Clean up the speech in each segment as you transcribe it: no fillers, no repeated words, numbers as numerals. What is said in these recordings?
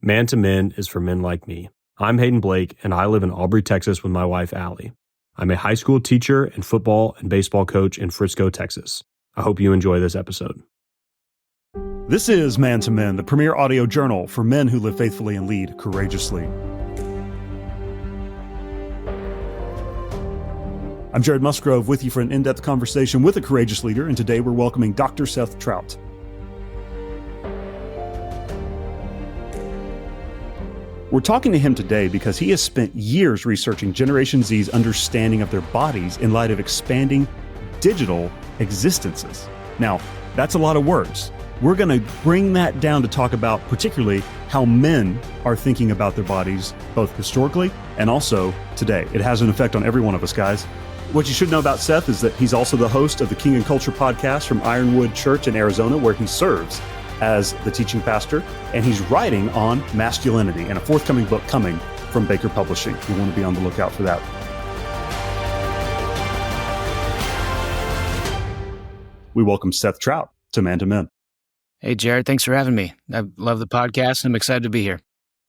Man to Men is for men like me. I'm Hayden Blake, and I live in Aubrey, Texas with my wife, Allie. I'm a high school teacher and football and baseball coach in Frisco, Texas. I hope you enjoy this episode. This is Man to Men, the premier audio journal for men who live faithfully and lead courageously. I'm Jared Musgrove with you for an in-depth conversation with a courageous leader, and today we're welcoming Dr. Seth Troutt. We're talking to him today because he has spent years researching Generation Z's understanding of their bodies in light of expanding digital existences. Now, that's a lot of words. We're going to bring that down to talk about particularly how men are thinking about their bodies, both historically and also today. It has an effect on every one of us, guys. What you should know about Seth is that he's also the host of the King and Culture podcast from Ironwood Church in Arizona, where he serves as the teaching pastor, and he's writing on masculinity and a forthcoming book coming from Baker Publishing. You want to be on the lookout for that. We welcome Seth Troutt to Man to Men. Hey, Jared, thanks for having me. I love the podcast, and I'm excited to be here.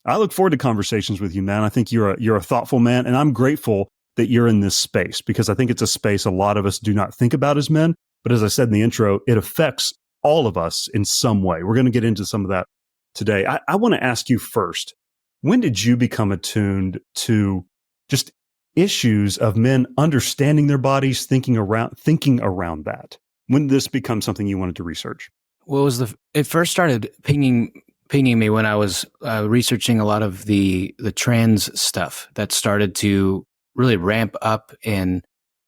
I look forward to conversations with you, man. I think you're a thoughtful man, and I'm grateful that you're in this space because I think it's a space a lot of us do not think about as men. But as I said in the intro, it affects all of us in some way. We're going to get into some of that today. I want to ask you first, when did you become attuned to just issues of men understanding their bodies, thinking around that? When did this become something you wanted to research? Well, it first started pinging me when I was researching a lot of the trans stuff that started to really ramp up in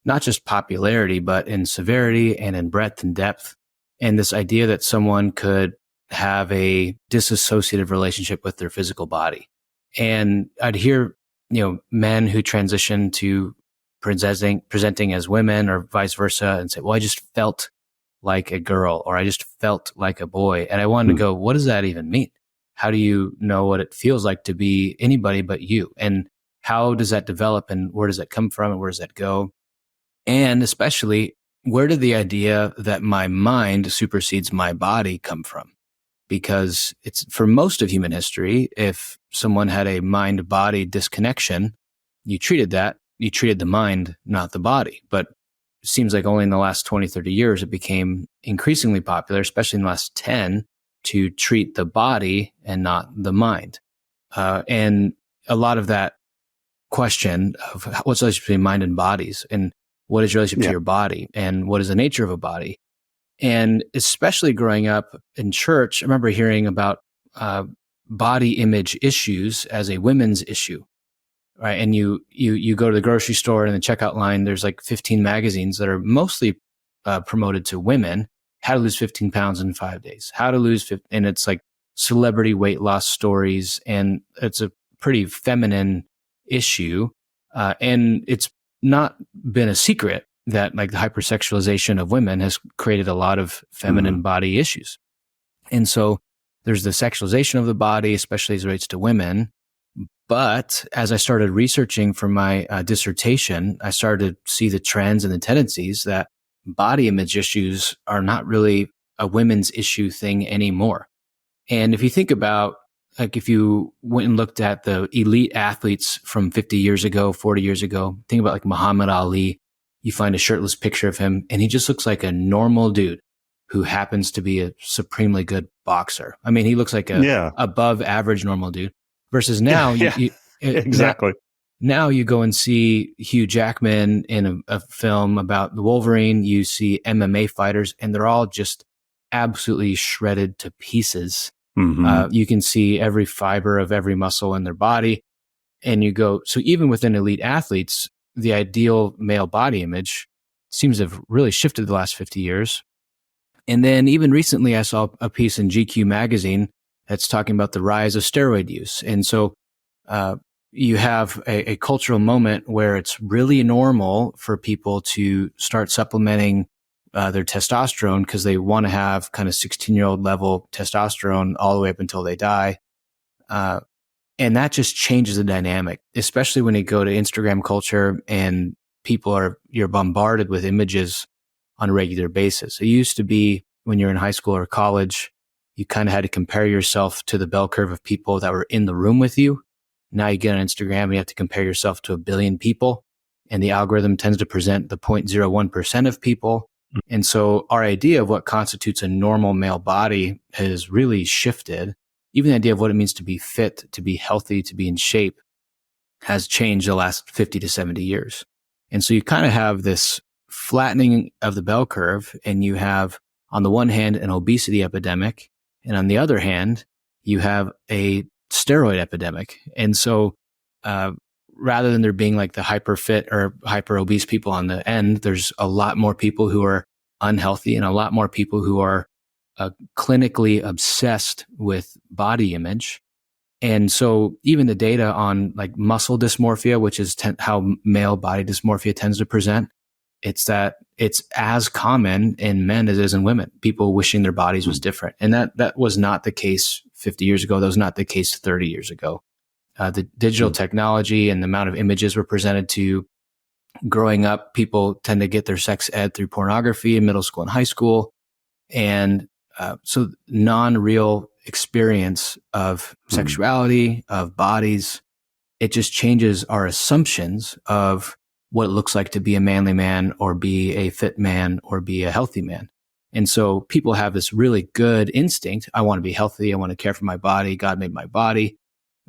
not just popularity, but in severity and in breadth and depth. And this idea that someone could have a disassociative relationship with their physical body. And I'd hear, men who transition to presenting as women or vice versa and say, well, I just felt like a girl or I just felt like a boy. And I wanted to go, what does that even mean? How do you know what it feels like to be anybody but you? And how does that develop and where does that come from and where does that go? And especially, where did the idea that my mind supersedes my body come from? Because it's for most of human history, if someone had a mind-body disconnection, you treated the mind, not the body. But it seems like only in the last 20, 30 years, it became increasingly popular, especially in the last 10, to treat the body and not the mind. And a lot of that question of what's the relationship between mind and bodies and what is your relationship to your body and what is the nature of a body? And especially growing up in church, I remember hearing about body image issues as a women's issue, right? And you go to the grocery store and in the checkout line, there's like 15 magazines that are mostly promoted to women, how to lose 15 pounds in 5 days, how to lose 15, and it's like celebrity weight loss stories. And it's a pretty feminine issue. And it's not been a secret that like the hypersexualization of women has created a lot of feminine body issues. And so there's the sexualization of the body, especially as it relates to women. But as I started researching for my dissertation, I started to see the trends and the tendencies that body image issues are not really a women's issue thing anymore. And if you think about, like if you went and looked at the elite athletes from 50 years ago, 40 years ago, think about like Muhammad Ali, you find a shirtless picture of him and he just looks like a normal dude who happens to be a supremely good boxer. I mean, he looks like a above average normal dude versus now. Exactly. Now you go and see Hugh Jackman in a film about the Wolverine, you see MMA fighters and they're all just absolutely shredded to pieces. You can see every fiber of every muscle in their body. And you go, so even within elite athletes, the ideal male body image seems to have really shifted the last 50 years. And then even recently, I saw a piece in GQ magazine that's talking about the rise of steroid use. And so you have a cultural moment where it's really normal for people to start supplementing their testosterone because they want to have kind of 16-year-old level testosterone all the way up until they die. And that just changes the dynamic, especially when you go to Instagram culture and you're bombarded with images on a regular basis. It used to be when you're in high school or college, you kind of had to compare yourself to the bell curve of people that were in the room with you. Now you get on Instagram and you have to compare yourself to 1 billion people, and the algorithm tends to present the 0.01% of people. And so our idea of what constitutes a normal male body has really shifted. Even the idea of what it means to be fit, to be healthy, to be in shape has changed the last 50 to 70 years. And so you kind of have this flattening of the bell curve, and you have, on the one hand, an obesity epidemic, and on the other hand, you have a steroid epidemic. And so rather than there being like the hyper fit or hyper obese people on the end, there's a lot more people who are unhealthy and a lot more people who are clinically obsessed with body image. And so even the data on like muscle dysmorphia, which is how male body dysmorphia tends to present, it's that it's as common in men as it is in women, people wishing their bodies was different. And that was not the case 50 years ago. That was not the case 30 years ago. The digital technology and the amount of images we're presented to growing up, people tend to get their sex ed through pornography in middle school and high school. And so non-real experience of sexuality, of bodies, it just changes our assumptions of what it looks like to be a manly man or be a fit man or be a healthy man. And so people have this really good instinct. I want to be healthy. I want to care for my body. God made my body.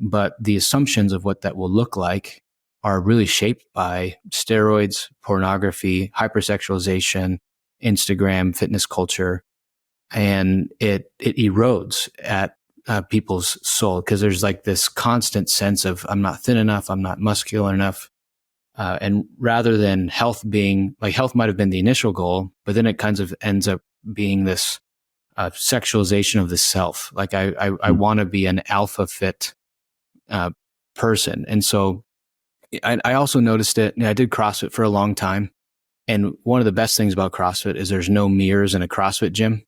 But the assumptions of what that will look like are really shaped by steroids, pornography, hypersexualization, Instagram, fitness culture. And it erodes at people's soul, because there's like this constant sense of, I'm not thin enough, I'm not muscular enough. And rather than health being, like, health might have been the initial goal, but then it kind of ends up being this sexualization of the self. Like I want to be an alpha fit person. And so I also noticed it. I did CrossFit for a long time. And one of the best things about CrossFit is there's no mirrors in a CrossFit gym.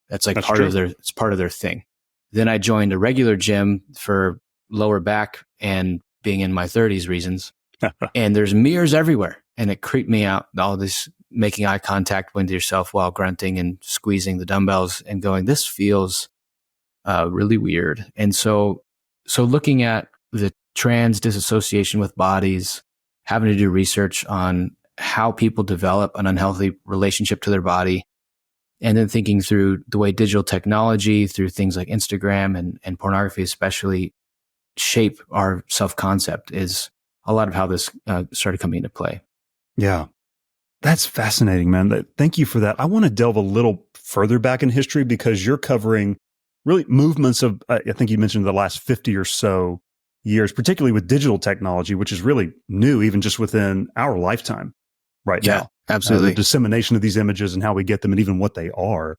That's part of their thing. Then I joined a regular gym for lower back and being in my 30s reasons. And there's mirrors everywhere. And it creeped me out. All this making eye contact with yourself while grunting and squeezing the dumbbells and going, this feels really weird. And so looking at the trans disassociation with bodies, having to do research on how people develop an unhealthy relationship to their body, and then thinking through the way digital technology, through things like Instagram and pornography especially, shape our self-concept is a lot of how this started coming into play. Yeah. That's fascinating, man. Thank you for that. I want to delve a little further back in history, because you're covering really movements of, I think you mentioned the last 50 or so years, particularly with digital technology, which is really new, even just within our lifetime right now. Absolutely. The dissemination of these images and how we get them and even what they are.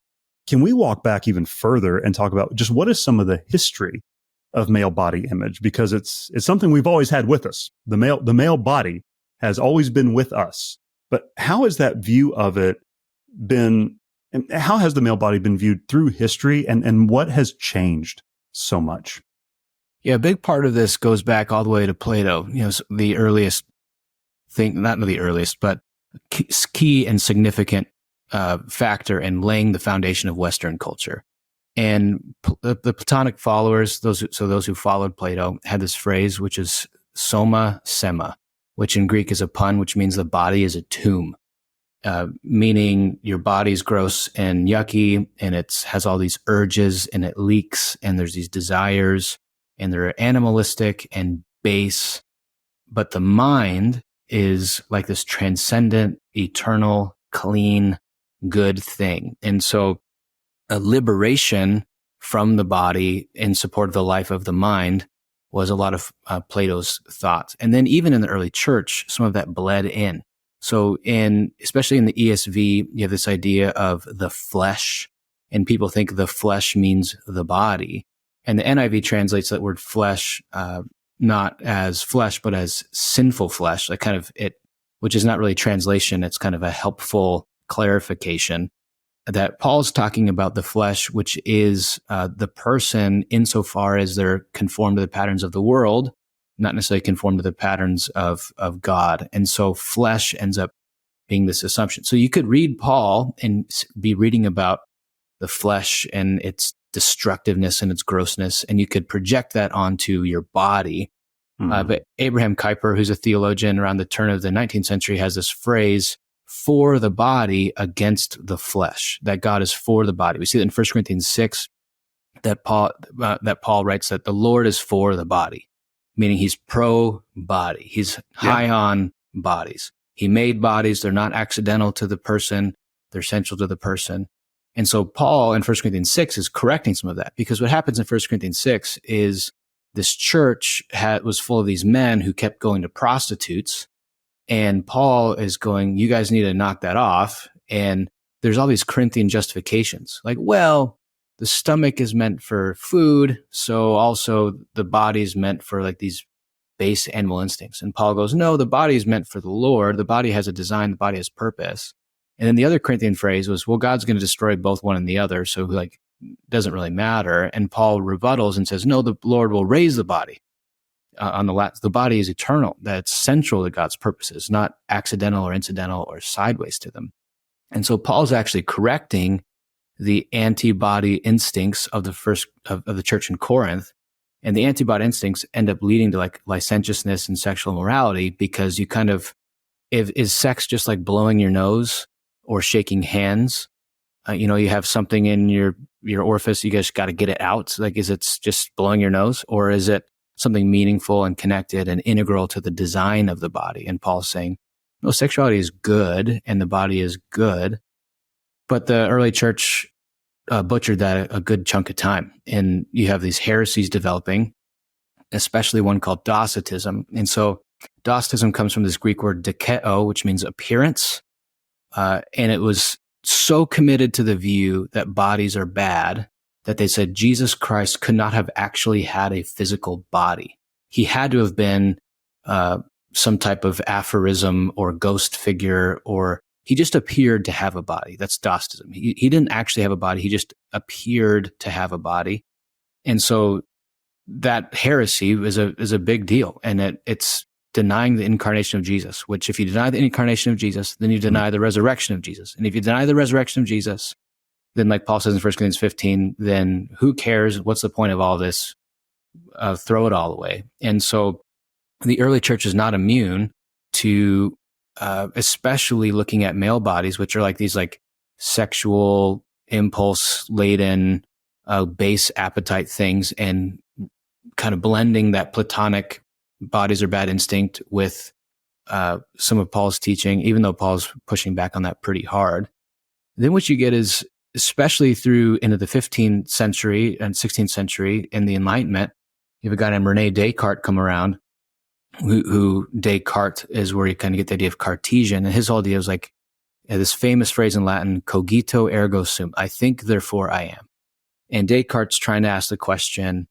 Can we walk back even further and talk about just what is some of the history of male body image? Because it's something we've always had with us. The male body has always been with us. But how has that view of it been, and how has the male body been viewed through history, and what has changed so much? Yeah, a big part of this goes back all the way to Plato. The earliest thing, not the earliest, but key and significant factor in laying the foundation of Western culture. And the Platonic followers, those who followed Plato, had this phrase, which is soma sema, which in Greek is a pun, which means the body is a tomb, meaning your body's gross and yucky, and it has all these urges, and it leaks, and there's these desires, and they're animalistic and base. But the mind is like this transcendent, eternal, clean, good thing. And so a liberation from the body in support of the life of the mind was a lot of Plato's thoughts. And then even in the early church, some of that bled in. So especially in the ESV, you have this idea of the flesh, and people think the flesh means the body. And the NIV translates that word flesh, not as flesh, but as sinful flesh, like kind of it, which is not really translation. It's kind of a helpful clarification that Paul's talking about the flesh, which is the person insofar as they're conformed to the patterns of the world, not necessarily conformed to the patterns of God. And so flesh ends up being this assumption. So you could read Paul and be reading about the flesh and its destructiveness and its grossness, and you could project that onto your body. But Abraham Kuyper, who's a theologian around the turn of the 19th century, has this phrase, for the body against the flesh, that God is for the body. We see that in 1 Corinthians 6, that Paul writes that the Lord is for the body, meaning he's pro-body. He's high on bodies. He made bodies. They're not accidental to the person. They're central to the person. And so Paul in 1 Corinthians 6 is correcting some of that, because what happens in 1 Corinthians 6 is this church was full of these men who kept going to prostitutes. And Paul is going, you guys need to knock that off. And there's all these Corinthian justifications. Like, well, the stomach is meant for food. So also the body is meant for like these base animal instincts. And Paul goes, no, the body is meant for the Lord. The body has a design. The body has purpose. And then the other Corinthian phrase was, well, God's going to destroy both one and the other. So like, doesn't really matter. And Paul rebuttals and says, no, the Lord will raise the body. The body is eternal. That's central to God's purposes, not accidental or incidental or sideways to them. And so Paul's actually correcting the antibody instincts of the church in Corinth. And the antibody instincts end up leading to like licentiousness and sexual immorality, because you kind of, is sex just like blowing your nose or shaking hands? You have something in your orifice, you guys got to get it out. Like, is it just blowing your nose, or is it something meaningful and connected and integral to the design of the body? And Paul's saying, no, sexuality is good and the body is good. But the early church butchered that a good chunk of time. And you have these heresies developing, especially one called Docetism. And so Docetism comes from this Greek word dokeo, which means appearance. And it was so committed to the view that bodies are bad that they said Jesus Christ could not have actually had a physical body. He had to have been some type of aphorism or ghost figure, or he just appeared to have a body. That's Docetism. He didn't actually have a body. He just appeared to have a body. And so that heresy is a big deal. And it's denying the incarnation of Jesus, which if you deny the incarnation of Jesus, then you deny the resurrection of Jesus. And if you deny the resurrection of Jesus, then like Paul says in 1 Corinthians 15, then who cares? What's the point of all this? Throw it all away. And so the early church is not immune to especially looking at male bodies, which are like these like sexual impulse laden base appetite things, and kind of blending that Platonic bodies are bad instinct with some of Paul's teaching, even though Paul's pushing back on that pretty hard. Then what you get is, especially through into the 15th century and 16th century in the Enlightenment, you have a guy named Rene Descartes come around, who Descartes is where you kind of get the idea of Cartesian. And his whole idea was like this famous phrase in Latin, cogito ergo sum, I think, therefore I am. And Descartes trying to ask the question,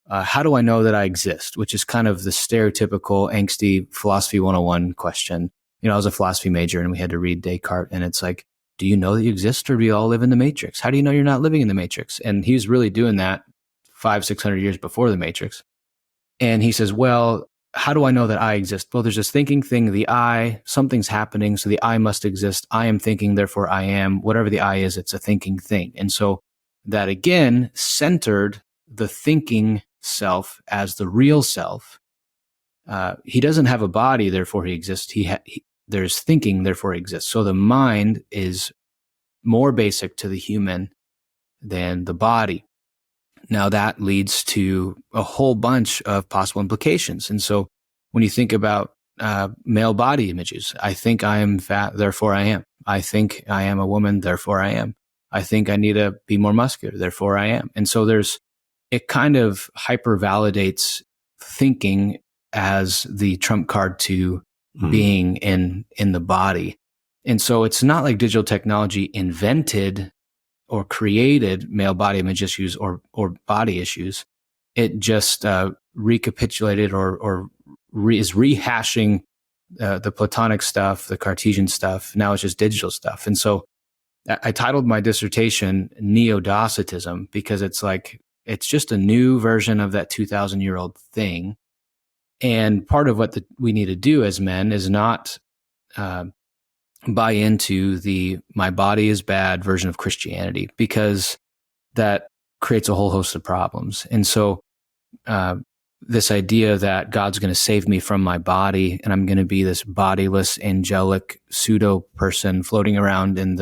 how do I know that I exist? Which is kind of the stereotypical angsty philosophy 101 question. I was a philosophy major and we had to read Descartes, and it's like, do you know that you exist, or do you all live in the Matrix? How do you know you're not living in the Matrix? And he was really doing that 500-600 years before the Matrix. And he says, well, how do I know that I exist? Well, there's this thinking thing, the I, something's happening, so the I must exist. I am thinking, therefore I am. Whatever the I is, it's a thinking thing. And so that again centered the thinking self as the real self. He doesn't have a body, therefore he exists. There's thinking, therefore he exists. So the mind is more basic to the human than the body. Now that leads to a whole bunch of possible implications. And so when you think about male body images, I think I am fat, therefore I am. I think I am a woman, therefore I am. I think I need to be more muscular, therefore I am. And so it kind of hyper validates thinking as the trump card to being in the body. And so it's not like digital technology invented or created male body image issues or body issues. It just recapitulated or is rehashing the Platonic stuff, the Cartesian stuff. Now it's just digital stuff. And so I titled my dissertation Neo-Docetism, because it's just a new version of that 2,000-year-old thing. And part of what we need to do as men is not buy into the my body is bad version of Christianity, because that creates a whole host of problems. And so this idea that God's going to save me from my body and I'm going to be this bodiless, angelic pseudo person floating around in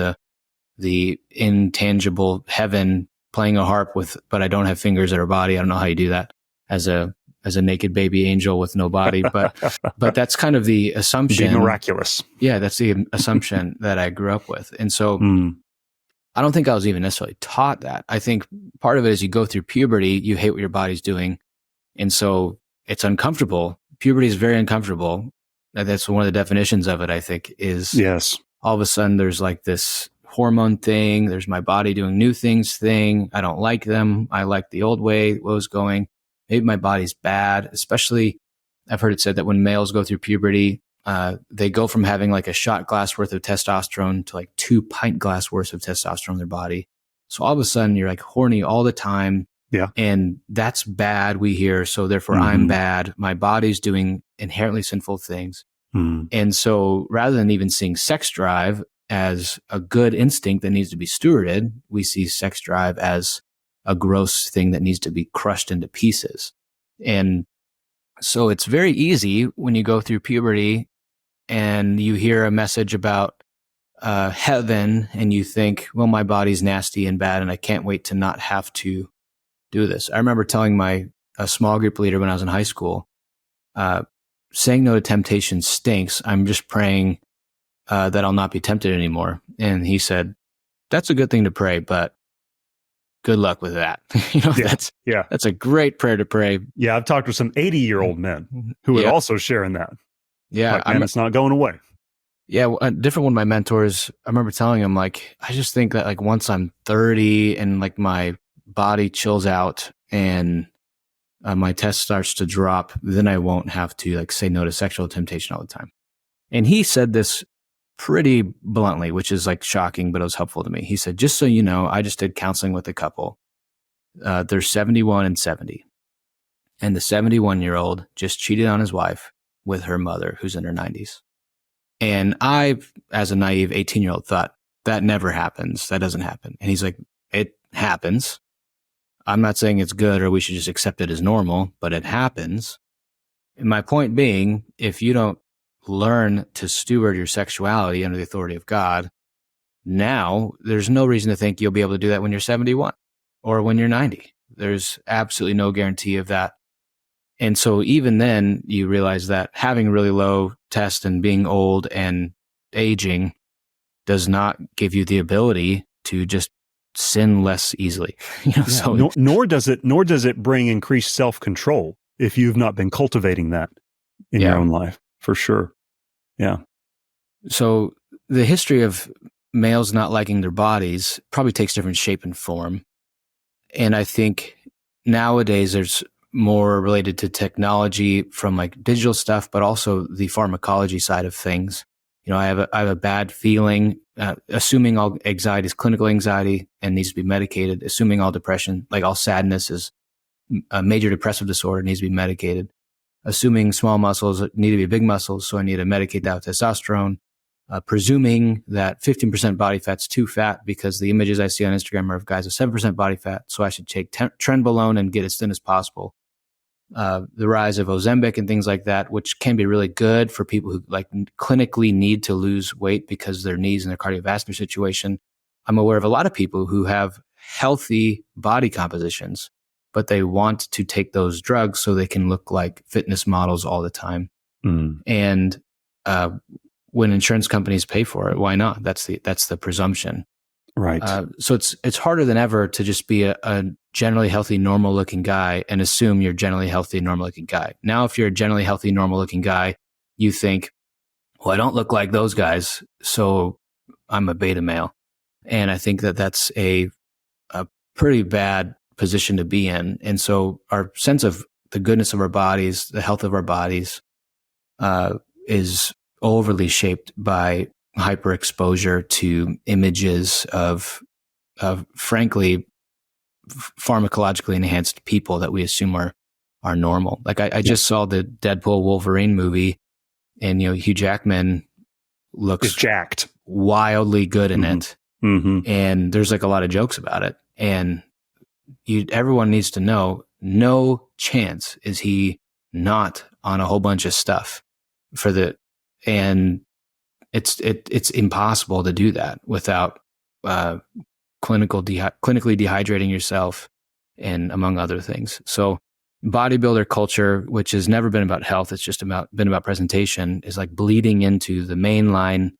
the intangible heaven playing a harp but I don't have fingers or a body. I don't know how you do that as a naked baby angel with no body, but that's kind of the assumption. Be miraculous. Yeah, that's the assumption that I grew up with. And so I don't think I was even necessarily taught that. I think part of it is you go through puberty, you hate what your body's doing. And so it's uncomfortable. Puberty is very uncomfortable. That's one of the definitions of it, I think, is all of a sudden there's like this hormone thing. There's my body doing new things thing. I don't like them. I like the old way it was going. Maybe my body's bad, especially I've heard it said that when males go through puberty, they go from having like a shot glass worth of testosterone to like 2 pint glass worth of testosterone in their body. So all of a sudden you're like horny all the time. Yeah. And that's bad, we hear. So therefore I'm bad. My body's doing inherently sinful things. And so rather than even seeing sex drive as a good instinct that needs to be stewarded, we see sex drive as a gross thing that needs to be crushed into pieces. And so it's very easy when you go through puberty and you hear a message about heaven and you think, well, my body's nasty and bad and I can't wait to not have to do this. I remember telling a small group leader when I was in high school, saying no to temptation stinks. I'm just praying that I'll not be tempted anymore. And he said, that's a good thing to pray, but good luck with that. That's a great prayer to pray. Yeah, I've talked with some 80-year-old men who would also share in that. Yeah, like, man, it's not going away. Yeah, a different one of my mentors, I remember telling him, like, I just think that like once I'm 30 and like my body chills out and my test starts to drop, then I won't have to like say no to sexual temptation all the time. And he said this pretty bluntly, which is like shocking, but it was helpful to me. He said, just so you know, I just did counseling with a couple. They're 71 and 70. And the 71-year-old just cheated on his wife with her mother, who's in her 90s. And I, as a naive 18-year-old, thought, that never happens. That doesn't happen. And he's like, it happens. I'm not saying it's good or we should just accept it as normal, but it happens. And my point being, if you don't learn to steward your sexuality under the authority of God, now there's no reason to think you'll be able to do that when you're 71 or when you're 90. There's absolutely no guarantee of that. And so even then you realize that having really low test and being old and aging does not give you the ability to just sin less easily. Nor does it bring increased self-control if you've not been cultivating that in your own life, for sure. Yeah. So the history of males not liking their bodies probably takes different shape and form. And I think nowadays there's more related to technology from like digital stuff, but also the pharmacology side of things. I have a bad feeling, assuming all anxiety is clinical anxiety and needs to be medicated, assuming all depression, like all sadness is a major depressive disorder, needs to be medicated, assuming small muscles need to be big muscles, so I need to medicate that with testosterone, presuming that 15% body fat's too fat because the images I see on Instagram are of guys with 7% body fat, so I should take trenbolone and get as thin as possible. The rise of Ozempic and things like that, which can be really good for people who like clinically need to lose weight because of their knees and their cardiovascular situation. I'm aware of a lot of people who have healthy body compositions, but they want to take those drugs so they can look like fitness models all the time. And when insurance companies pay for it, why not? That's the presumption. Right. So it's harder than ever to just be a generally healthy, normal looking guy and assume you're generally healthy, normal looking guy. Now, if you're a generally healthy, normal looking guy, you think, well, I don't look like those guys, so I'm a beta male. And I think that that's a pretty bad position to be in. And so our sense of the goodness of our bodies, the health of our bodies, is overly shaped by hyperexposure to images of frankly pharmacologically enhanced people that we assume are normal. Like I just saw the Deadpool Wolverine movie, and Hugh Jackman looks jacked, wildly good in it, and there's like a lot of jokes about it. And everyone needs to know, no chance is he not on a whole bunch of stuff and it's impossible to do that without clinically dehydrating yourself, and among other things. So bodybuilder culture, which has never been about health, it's just been about presentation, is like bleeding into the mainline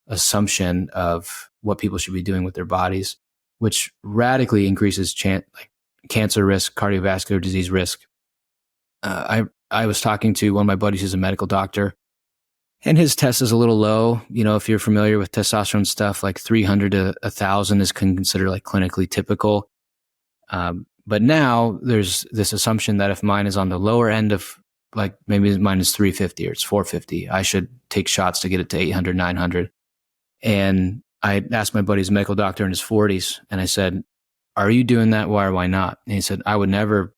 assumption of what people should be doing with their bodies, which radically increases like cancer risk, cardiovascular disease risk. I was talking to one of my buddies who's a medical doctor, and his test is a little low. If you're familiar with testosterone stuff, like 300 to 1,000 is considered like clinically typical. But now there's this assumption that if mine is on the lower end of, like, maybe mine is 350 or it's 450, I should take shots to get it to 800, 900. And I asked my buddy's medical doctor in his 40s, and I said, are you doing that? Why or why not? And he said, I would never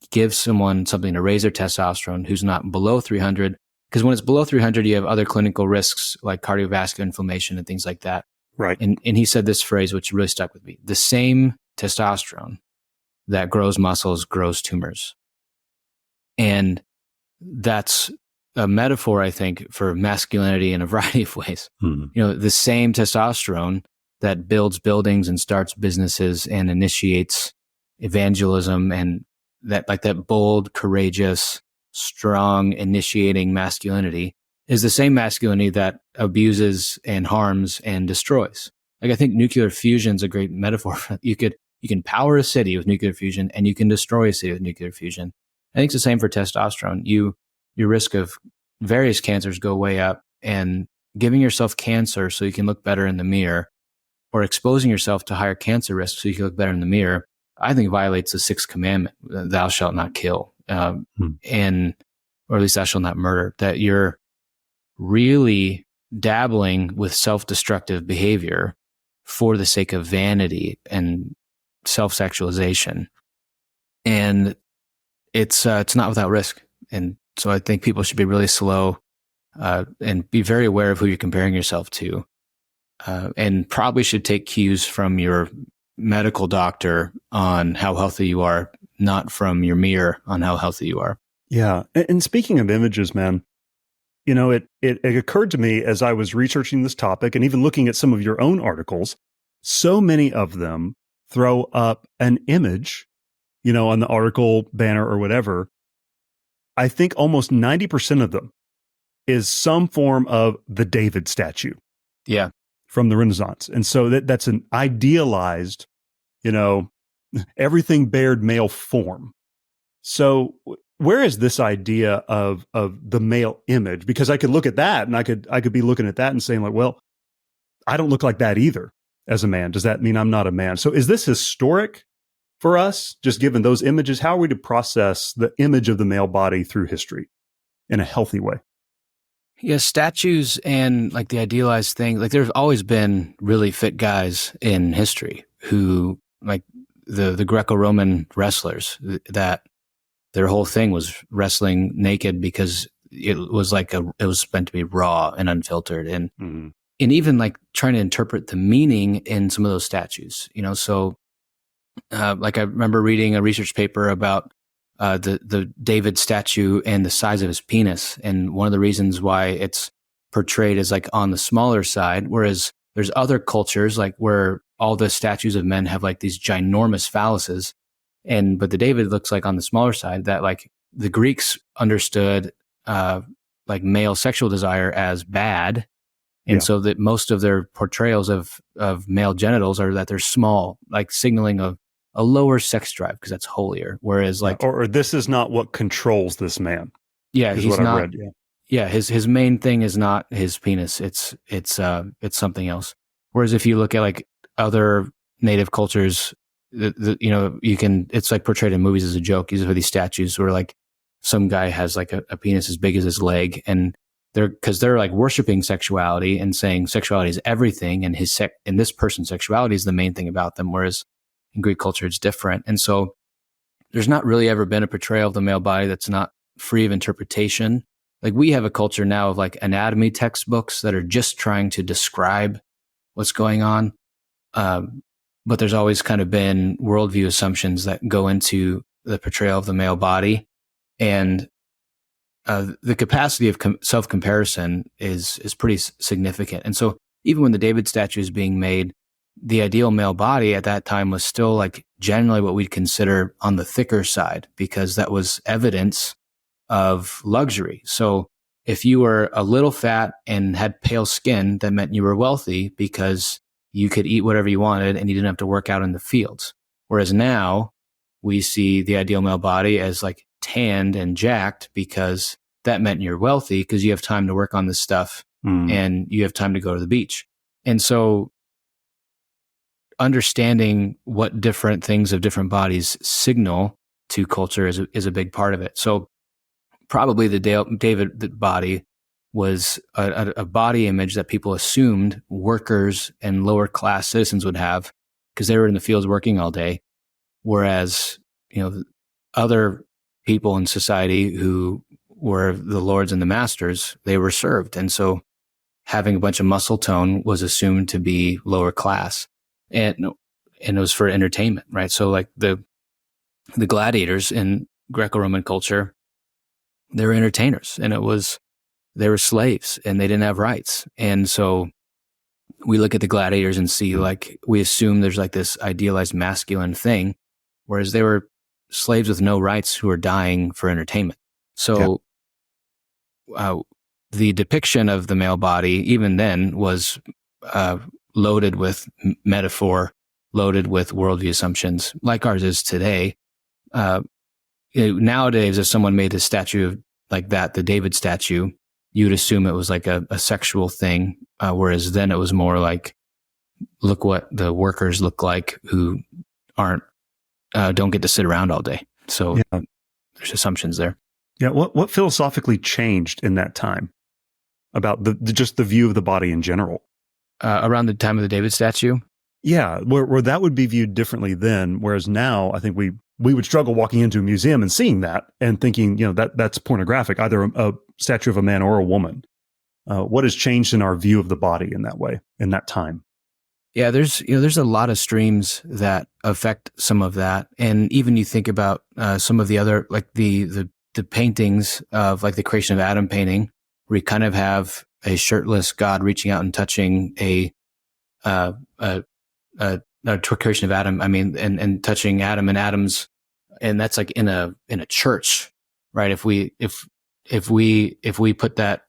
give someone something to raise their testosterone who's not below 300, because when it's below 300, you have other clinical risks like cardiovascular inflammation and things like that. Right. And he said this phrase, which really stuck with me: the same testosterone that grows muscles grows tumors. And that's a metaphor, I think, for masculinity in a variety of ways. The same testosterone that builds buildings and starts businesses and initiates evangelism, and that bold, courageous, strong, initiating masculinity is the same masculinity that abuses and harms and destroys. Like, I think nuclear fusion is a great metaphor. You can power a city with nuclear fusion, and you can destroy a city with nuclear fusion. I think it's the same for testosterone. Your risk of various cancers go way up, and giving yourself cancer so you can look better in the mirror, or exposing yourself to higher cancer risk so you can look better in the mirror, I think violates the sixth commandment: thou shalt not kill, or at least thou shalt not murder. That you're really dabbling with self-destructive behavior for the sake of vanity and self-sexualization, and it's not without risk. And so I think people should be really slow and be very aware of who you're comparing yourself to, and probably should take cues from your medical doctor on how healthy you are, not from your mirror on how healthy you are. Yeah. And speaking of images, man, it occurred to me as I was researching this topic and even looking at some of your own articles, so many of them throw up an image, on the article banner or whatever. I think almost 90% of them is some form of the David statue. Yeah. From the Renaissance. And so that's an idealized, everything bared male form. So where is this idea of the male image? Because I could look at that and I could be looking at that and saying, like, well, I don't look like that either as a man. Does that mean I'm not a man? So is this historic for us, just given those images? How are we to process the image of the male body through history in a healthy way? Yeah, statues and like the idealized thing, like there's always been really fit guys in history who, like the Greco-Roman wrestlers, that their whole thing was wrestling naked because it was meant to be raw and unfiltered, and and even like trying to interpret the meaning in some of those statues, so like I remember reading a research paper about the David statue and the size of his penis. And one of the reasons why it's portrayed as like on the smaller side, whereas there's other cultures like where all the statues of men have like these ginormous phalluses. But the David looks like on the smaller side, that like the Greeks understood like male sexual desire as bad. And so that most of their portrayals of male genitals are that they're small, like signaling a lower sex drive because that's holier. Whereas like, or this is not what controls this man. Yeah, he's not. Yeah, his main thing is not his penis. It's something else. Whereas if you look at like other native cultures, it's like portrayed in movies as a joke. These are these statues where like some guy has like a penis as big as his leg, and they're like worshiping sexuality and saying sexuality is everything, and and this person's sexuality is the main thing about them. Whereas in Greek culture, it's different. And so there's not really ever been a portrayal of the male body that's not free of interpretation. Like we have a culture now of like anatomy textbooks that are just trying to describe what's going on. but there's always kind of been worldview assumptions that go into the portrayal of the male body. And the capacity of self-comparison is pretty significant. And so even when the David statue is being made, the ideal male body at that time was still like generally what we'd consider on the thicker side, because that was evidence of luxury. So if you were a little fat and had pale skin, that meant you were wealthy because you could eat whatever you wanted and you didn't have to work out in the fields. Whereas now we see the ideal male body as like tanned and jacked, because that meant you're wealthy because you have time to work on this stuff and you have time to go to the beach. And so understanding what different things of different bodies signal to culture is a big part of it. So probably the David body was a body image that people assumed workers and lower class citizens would have because they were in the fields working all day. Whereas, other people in society who were the lords and the masters, they were served. And so having a bunch of muscle tone was assumed to be lower class. And it was for entertainment, right? So like the gladiators in Greco-Roman culture, they were entertainers, and they were slaves and they didn't have rights. And so we look at the gladiators and see, like, we assume there's like this idealized masculine thing, whereas they were slaves with no rights who were dying for entertainment. So the depiction of the male body, even then, was loaded with metaphor, loaded with worldview assumptions, like ours is today. Nowadays, if someone made a statue like that, the David statue, you'd assume it was like a sexual thing, whereas then it was more like, look what the workers look like who don't get to sit around all day. So there's assumptions there. Yeah. What philosophically changed in that time about just the view of the body in general? Around the time of the David statue? Yeah, where that would be viewed differently then, whereas now I think we would struggle walking into a museum and seeing that and thinking, that's pornographic, either a statue of a man or a woman. What has changed in our view of the body in that way, in that time? Yeah, there's a lot of streams that affect some of that. And even you think about some of the other, like the paintings of like the Creation of Adam painting, where you kind of have a shirtless God reaching out and touching a creation of Adam. I mean, and touching Adam and Adam's, and that's like in a church, right? If we put that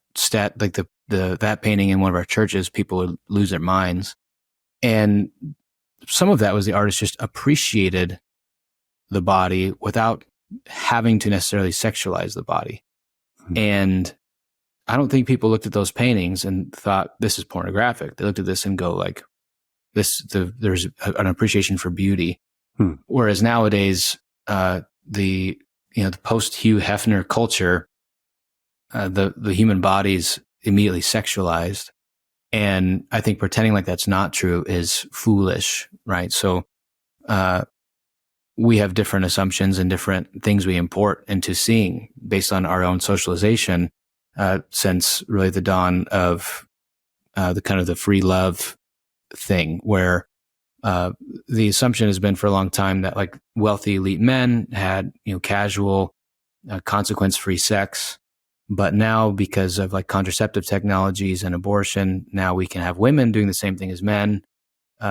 like that painting in one of our churches, people would lose their minds. And some of that was the artist just appreciated the body without having to necessarily sexualize the body. And I don't think people looked at those paintings and thought this is pornographic. They looked at this and go like, there's an appreciation for beauty. Whereas nowadays, the post Hugh Hefner culture, the human body's immediately sexualized. And I think pretending like that's not true is foolish, right? So, we have different assumptions and different things we import into seeing based on our own socialization, since really the dawn of, the kind of the free love thing, where, the assumption has been for a long time that like wealthy elite men had, casual, consequence-free sex. But now, because of like contraceptive technologies and abortion, now we can have women doing the same thing as men.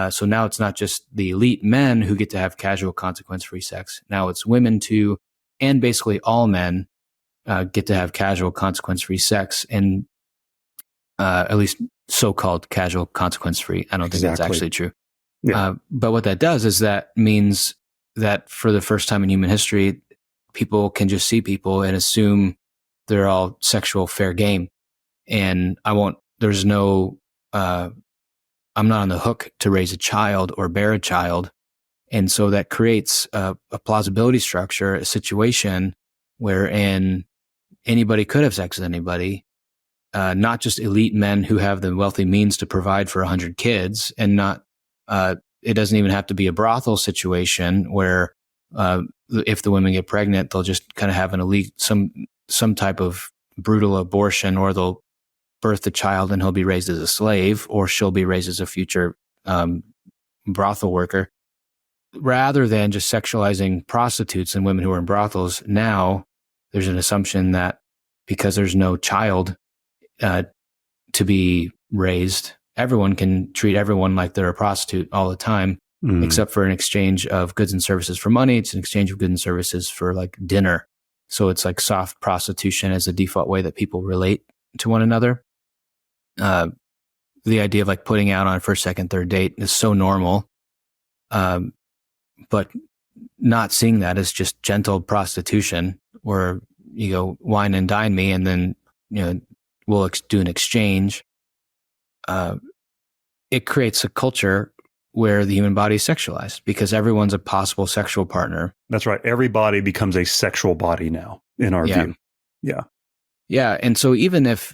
So now it's not just the elite men who get to have casual consequence-free sex. Now it's women too, and basically all men get to have casual consequence-free sex, and at least so-called casual consequence-free. I don't think that's actually true. Yeah. But what that does is that means that for the first time in human history, people can just see people and assume they're all sexual fair game. And I'm not on the hook to raise a child or bear a child. And so that creates a plausibility structure, a situation wherein anybody could have sex with anybody, not just elite men who have the wealthy means to provide for 100 kids, and not, it doesn't even have to be a brothel situation where, if the women get pregnant, they'll just kind of have an elite, some type of brutal abortion, or they'll birth the child and he'll be raised as a slave, or she'll be raised as a future brothel worker, rather than just sexualizing prostitutes and women who are in brothels. Now there's an assumption that because there's no child to be raised, everyone can treat everyone like they're a prostitute all the time, except for an exchange of goods and services for money. It's an exchange of goods and services for like dinner. So it's like soft prostitution as a default way that people relate to one another. The idea of like putting out on a first, second, third date is so normal. But not seeing that as just gentle prostitution where you go wine and dine me and then, we'll do an exchange. It creates a culture where the human body is sexualized because everyone's a possible sexual partner. That's right. Every body becomes a sexual body now in our view. Yeah. Yeah. And so even if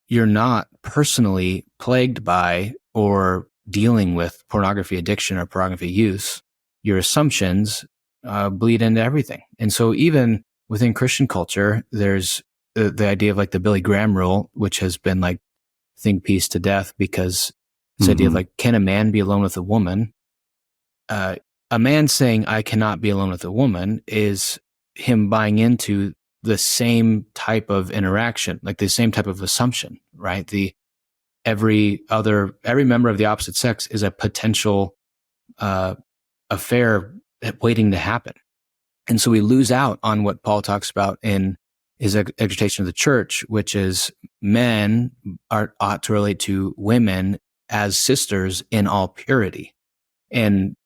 you're not personally plagued by or dealing with pornography addiction or pornography use, your assumptions bleed into everything. And so even within Christian culture, there's the idea of like the Billy Graham rule, which has been like think peace to death because this idea of like, can a man be alone with a woman? A man saying I cannot be alone with a woman is him buying into the same type of interaction, like the same type of assumption, right? Every member of the opposite sex is a potential affair waiting to happen. And so we lose out on what Paul talks about in his exhortation of the church, which is men ought to relate to women as sisters in all purity. And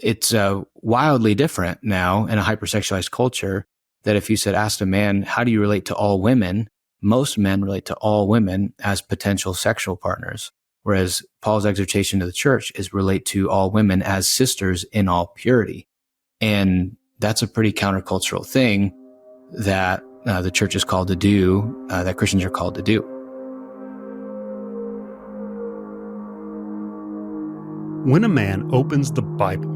it's wildly different now in a hypersexualized culture that if you asked a man, how do you relate to all women? Most men relate to all women as potential sexual partners. Whereas Paul's exhortation to the church is relate to all women as sisters in all purity. And that's a pretty countercultural thing that the church is called to do, that Christians are called to do. When a man opens the Bible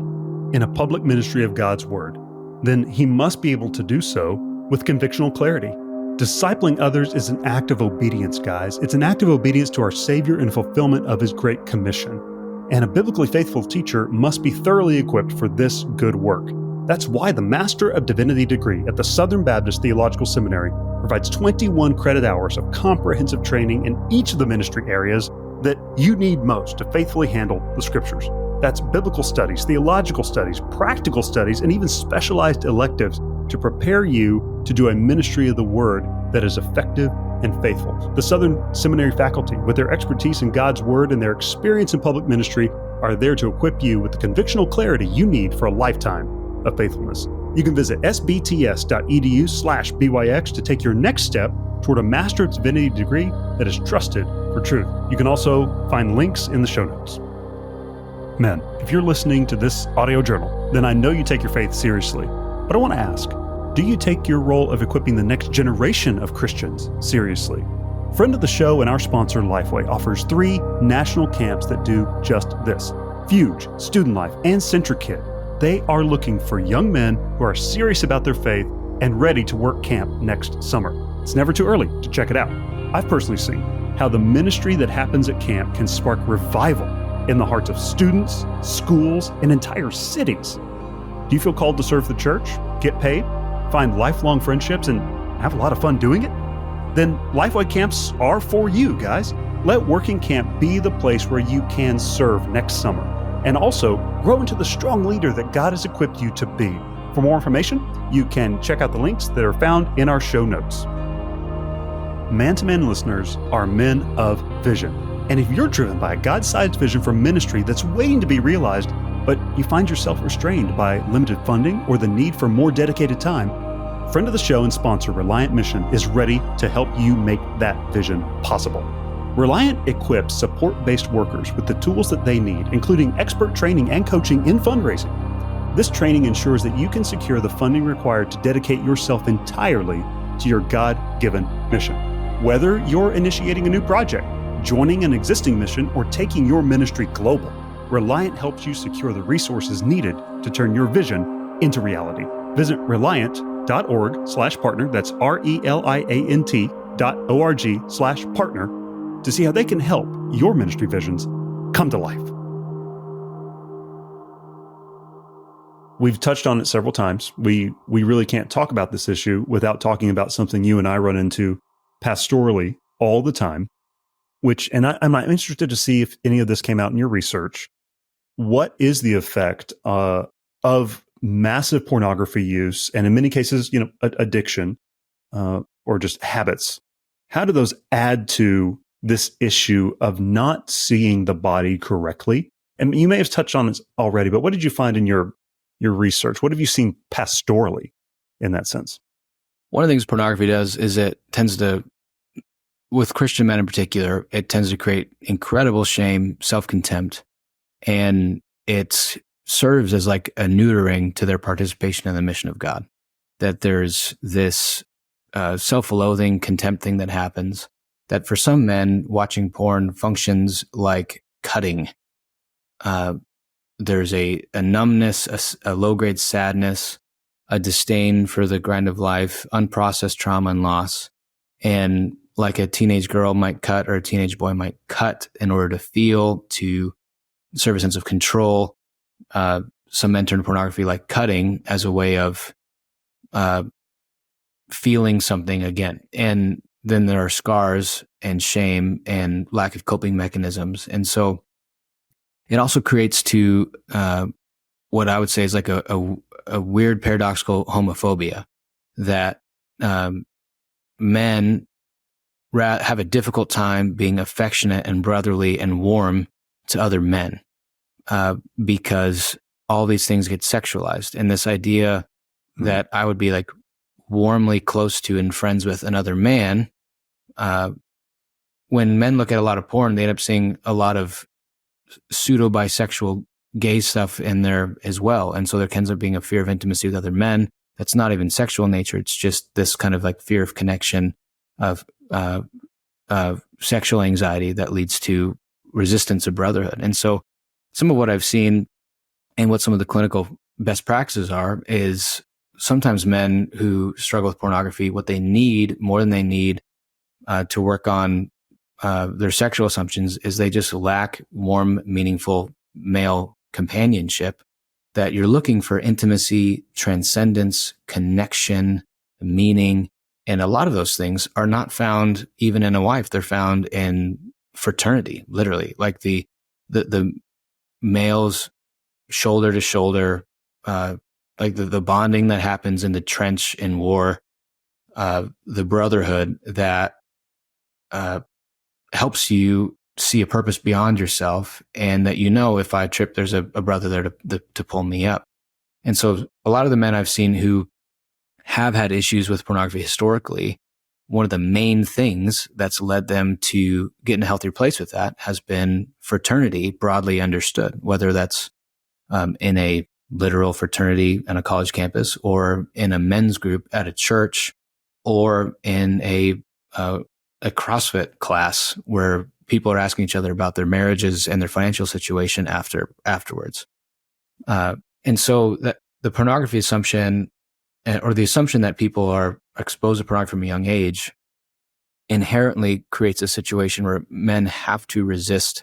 in a public ministry of God's Word, then he must be able to do so with convictional clarity. Discipling others is an act of obedience, guys. It's an act of obedience to our Savior in fulfillment of His Great Commission. And a biblically faithful teacher must be thoroughly equipped for this good work. That's why the Master of Divinity degree at the Southern Baptist Theological Seminary provides 21 credit hours of comprehensive training in each of the ministry areas that you need most to faithfully handle the Scriptures. That's biblical studies, theological studies, practical studies, and even specialized electives to prepare you to do a ministry of the Word that is effective and faithful. The Southern Seminary faculty, with their expertise in God's Word and their experience in public ministry, are there to equip you with the convictional clarity you need for a lifetime of faithfulness. You can visit sbts.edu/byx to take your next step toward a Master of Divinity degree that is trusted for truth. You can also find links in the show notes. Men, if you're listening to this audio journal, then I know you take your faith seriously. But I want to ask, do you take your role of equipping the next generation of Christians seriously? Friend of the show and our sponsor, Lifeway, offers 3 national camps that do just this. Fuge, Student Life, and CentriKid. They are looking for young men who are serious about their faith and ready to work camp next summer. It's never too early to check it out. I've personally seen how the ministry that happens at camp can spark revival in the hearts of students, schools, and entire cities. Do you feel called to serve the church, get paid, find lifelong friendships, and have a lot of fun doing it? Then Lifeway camps are for you, guys. Let Working Camp be the place where you can serve next summer and also grow into the strong leader that God has equipped you to be. For more information, you can check out the links that are found in our show notes. Man-to-Man listeners are men of vision. And if you're driven by a God-sized vision for ministry that's waiting to be realized, but you find yourself restrained by limited funding or the need for more dedicated time, friend of the show and sponsor Reliant Mission is ready to help you make that vision possible. Reliant equips support-based workers with the tools that they need, including expert training and coaching in fundraising. This training ensures that you can secure the funding required to dedicate yourself entirely to your God-given mission. Whether you're initiating a new project, joining an existing mission, or taking your ministry global, Reliant helps you secure the resources needed to turn your vision into reality. Visit reliant.org/partner, that's RELIANT.org/partner, to see how they can help your ministry visions come to life. we've touched on it several times. We really can't talk about this issue without talking about something you and I run into pastorally all the time, and I'm interested to see if any of this came out in your research. What is the effect of massive pornography use, and in many cases, addiction or just habits? How do those add to this issue of not seeing the body correctly? And you may have touched on this already, but what did you find in your research? What have you seen pastorally in that sense? One of the things pornography does is it tends to, with Christian men in particular, it tends to create incredible shame, self-contempt, and it serves as like a neutering to their participation in the mission of God. That there's this self-loathing, contempt thing that happens, that for some men, watching porn functions like cutting. There's a numbness, a low-grade sadness, a disdain for the grind of life, unprocessed trauma and loss. And like a teenage girl might cut or a teenage boy might cut in order to feel, to serve a sense of control. Some men turn to pornography like cutting as a way of feeling something again. And then there are scars and shame and lack of coping mechanisms. And so it also creates what I would say is like a weird paradoxical homophobia, that men have a difficult time being affectionate and brotherly and warm to other men because all these things get sexualized. And this idea that I would be like warmly close to and friends with another man, when men look at a lot of porn, they end up seeing a lot of pseudo-bisexual gay stuff in there as well. And so there ends up being a fear of intimacy with other men that's not even sexual in nature. It's just this kind of like fear of connection, of sexual anxiety that leads to resistance of brotherhood. And so some of what I've seen and what some of the clinical best practices are is sometimes men who struggle with pornography, what they need more than they need to work on their sexual assumptions is they just lack warm, meaningful male companionship, that you're looking for intimacy, transcendence, connection, meaning. And a lot of those things are not found even in a wife. They're found in fraternity, literally, like the males shoulder to shoulder, like the bonding that happens in the trench in war, the brotherhood that helps you see a purpose beyond yourself, and that, if I trip, there's a brother there to pull me up. And so a lot of the men I've seen who have had issues with pornography historically, one of the main things that's led them to get in a healthier place with that has been fraternity, broadly understood, whether that's in a literal fraternity on a college campus, or in a men's group at a church, or in a CrossFit class where people are asking each other about their marriages and their financial situation afterwards. And so that the pornography assumption, or the assumption that people are exposed to pornography from a young age, inherently creates a situation where men have to resist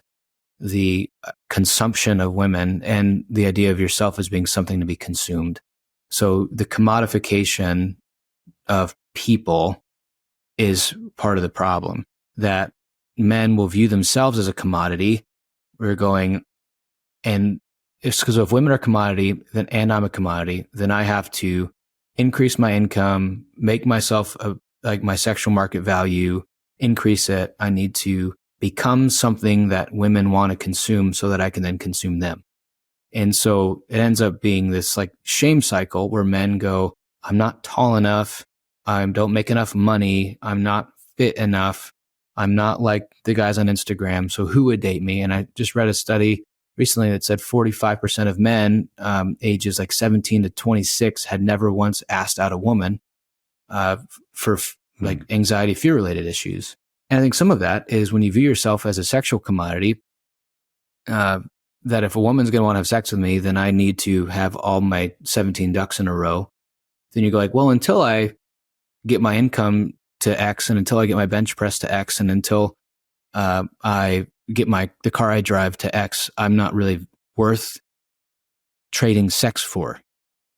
the consumption of women and the idea of yourself as being something to be consumed. So the commodification of people is part of the problem, that men will view themselves as a commodity. We're going, and it's because if women are a commodity, and I'm a commodity, then I have to increase my income, make myself like my sexual market value, increase it. I need to become something that women want to consume so that I can then consume them. And so it ends up being this like shame cycle where men go, I'm not tall enough. I don't make enough money. I'm not fit enough. I'm not like the guys on Instagram. So who would date me? And I just read a study recently that said 45% of men ages like 17 to 26 had never once asked out a woman for like anxiety, fear related issues. And I think some of that is when you view yourself as a sexual commodity, that if a woman's going to want to have sex with me, then I need to have all my 17 ducks in a row. Then you go like, well, until I get my income to X, and until I get my bench press to X, and until I get the car I drive to X, I'm not really worth trading sex for.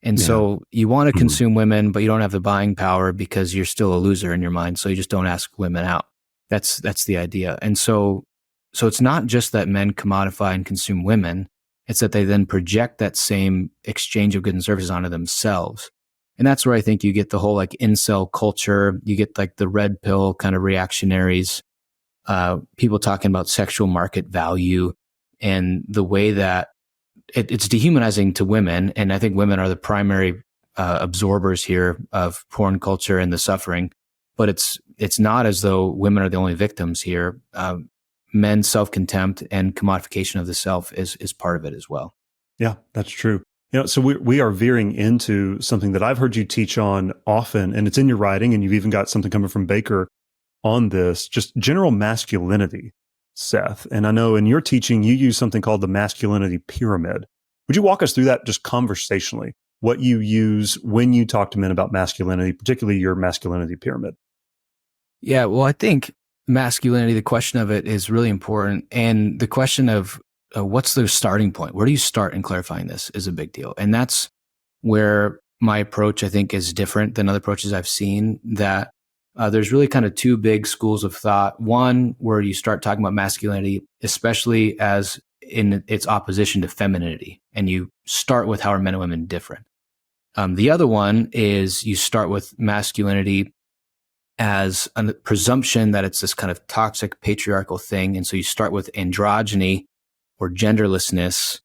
And Yeah. so you want to Mhm. consume women, but you don't have the buying power because you're still a loser in your mind. So you just don't ask women out. That's the idea. And so it's not just that men commodify and consume women. It's that they then project that same exchange of goods and services onto themselves. And that's where I think you get the whole like incel culture. You get like the red pill kind of reactionaries, people talking about sexual market value and the way that it's dehumanizing to women. And I think women are the primary absorbers here of porn culture and the suffering. But it's not as though women are the only victims here. Men's self-contempt and commodification of the self is part of it as well. Yeah, that's true. So we are veering into something that I've heard you teach on often, and it's in your writing, and you've even got something coming from Baker on this, just general masculinity, Seth. And I know in your teaching, you use something called the masculinity pyramid. Would you walk us through that just conversationally, what you use when you talk to men about masculinity, particularly your masculinity pyramid? Yeah, well, I think masculinity, the question of it is really important. And the question of what's the starting point? Where do you start in clarifying this is a big deal. And that's where my approach, I think, is different than other approaches I've seen, that there's really kind of two big schools of thought. One, where you start talking about masculinity, especially as in its opposition to femininity. And you start with how are men and women different. The other one is you start with masculinity as a presumption that it's this kind of toxic patriarchal thing. And so you start with androgyny or genderlessness.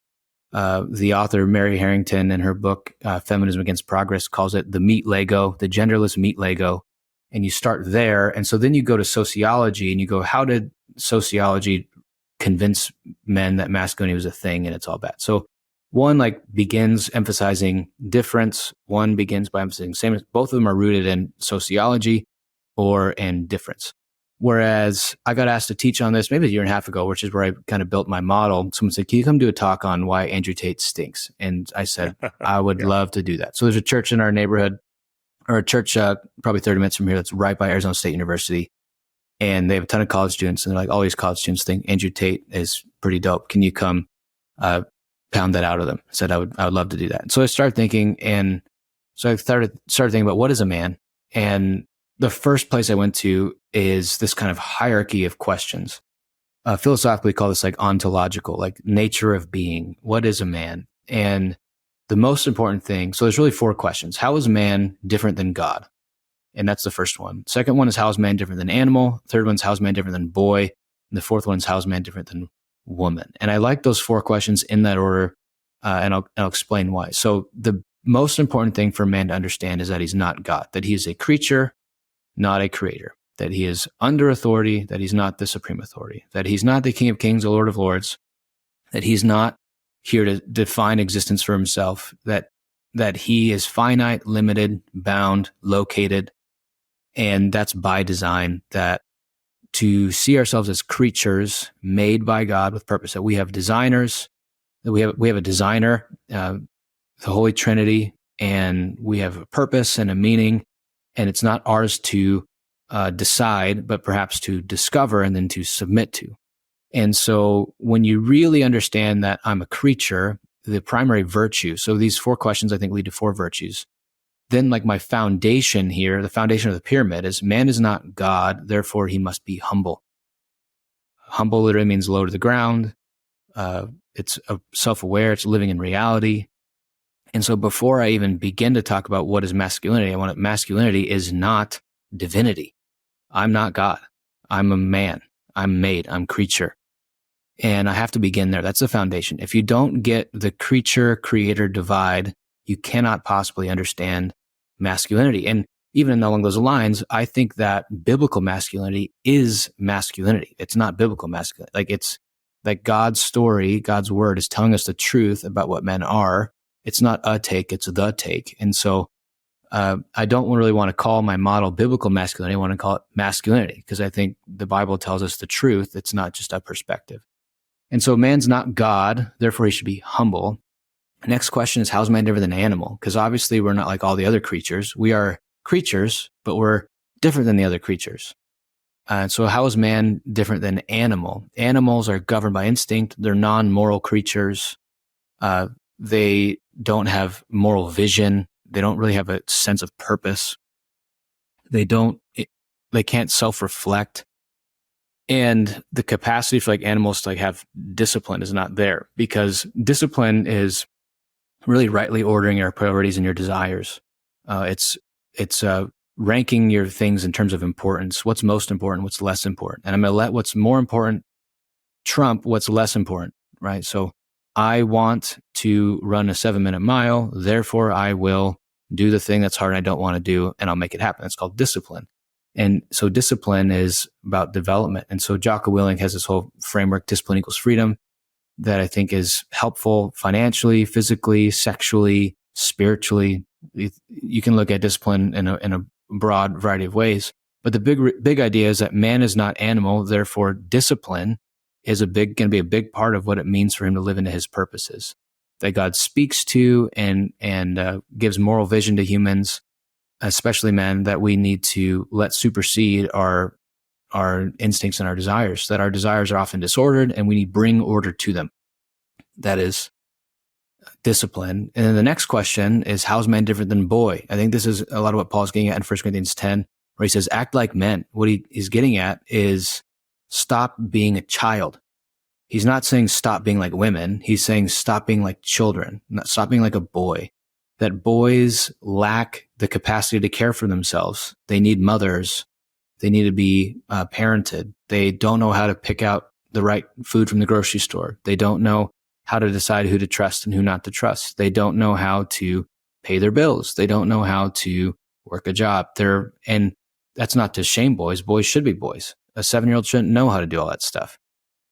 The author, Mary Harrington, in her book, Feminism Against Progress, calls it the meat Lego, the genderless meat Lego. And you start there. And so then you go to sociology and you go, how did sociology convince men that masculinity was a thing and it's all bad? So one like begins emphasizing difference. One begins by emphasizing sameness. Both of them are rooted in sociology or in difference. Whereas I got asked to teach on this maybe a year and a half ago, which is where I kind of built my model. Someone said, can you come do a talk on why Andrew Tate stinks? And I said, I would love to do that. So there's a church in our neighborhood, or a church probably 30 minutes from here that's right by Arizona State University. And they have a ton of college students. And they're like, all these college students think Andrew Tate is pretty dope. Can you come pound that out of them? I said, I would love to do that. And so I started thinking, and so I started thinking about what is a man? And the first place I went to is this kind of hierarchy of questions. Philosophically call this like ontological, like nature of being. What is a man? And the most important thing, so there's really four questions. How is man different than God? And that's the first one. Second one is how is man different than animal? Third one is how is man different than boy? And the fourth one is how is man different than woman? And I like those four questions in that order, and I'll explain why. So the most important thing for man to understand is that he's not God, that he is a creature, not a creator, that he is under authority, that he's not the supreme authority, that he's not the King of Kings or Lord of Lords, that he's not here to define existence for himself, that he is finite, limited, bound, located, and that's by design, that to see ourselves as creatures made by God with purpose, that we have designers, that we have a designer, the Holy Trinity, and we have a purpose and a meaning, and it's not ours to decide, but perhaps to discover and then to submit to. And so when you really understand that I'm a creature, the primary virtue, so these four questions I think lead to four virtues. Then like my foundation here, the foundation of the pyramid is man is not God, therefore he must be humble. Humble literally means low to the ground. It's self-aware, it's living in reality. And so before I even begin to talk about what is masculinity, masculinity is not divinity. I'm not God. I'm a man. I'm made. I'm creature. And I have to begin there. That's the foundation. If you don't get the creature-creator divide, you cannot possibly understand masculinity. And even along those lines, I think that biblical masculinity is masculinity. It's not biblical masculinity. Like it's like God's story, God's word is telling us the truth about what men are. It's not a take, it's the take. And so I don't really want to call my model biblical masculinity. I want to call it masculinity because I think the Bible tells us the truth. It's not just a perspective. And so man's not God, therefore he should be humble. Next question is, how's man different than animal? Because obviously we're not like all the other creatures. We are creatures, but we're different than the other creatures. So how is man different than animal? Animals are governed by instinct. They're non-moral creatures. They don't have moral vision. They don't really have a sense of purpose. They can't self-reflect. And the capacity for like animals to like have discipline is not there, because discipline is really rightly ordering your priorities and your desires. It's ranking your things in terms of importance. What's most important? What's less important? And I'm going to let what's more important trump what's less important, right? So I want to run a 7-minute mile. Therefore, I will do the thing that's hard and I don't want to do, and I'll make it happen. It's called discipline. And so discipline is about development. And so Jocko Willink has this whole framework, discipline equals freedom, that I think is helpful financially, physically, sexually, spiritually. You can look at discipline in a broad variety of ways. But the big idea is that man is not animal. Therefore, discipline is going to be a big part of what it means for him to live into his purposes. That God speaks to and gives moral vision to humans, especially men, that we need to let supersede our instincts and our desires, that our desires are often disordered and we need to bring order to them. That is discipline. And then the next question is, how is man different than boy? I think this is a lot of what Paul's getting at in 1 Corinthians 10, where he says, act like men. What he's getting at is stop being a child. He's not saying stop being like women. He's saying stop being like children, stop being like a boy. That boys lack the capacity to care for themselves. They need mothers. They need to be parented. They don't know how to pick out the right food from the grocery store. They don't know how to decide who to trust and who not to trust. They don't know how to pay their bills. They don't know how to work a job. And that's not to shame boys. Boys should be boys. A 7-year-old shouldn't know how to do all that stuff.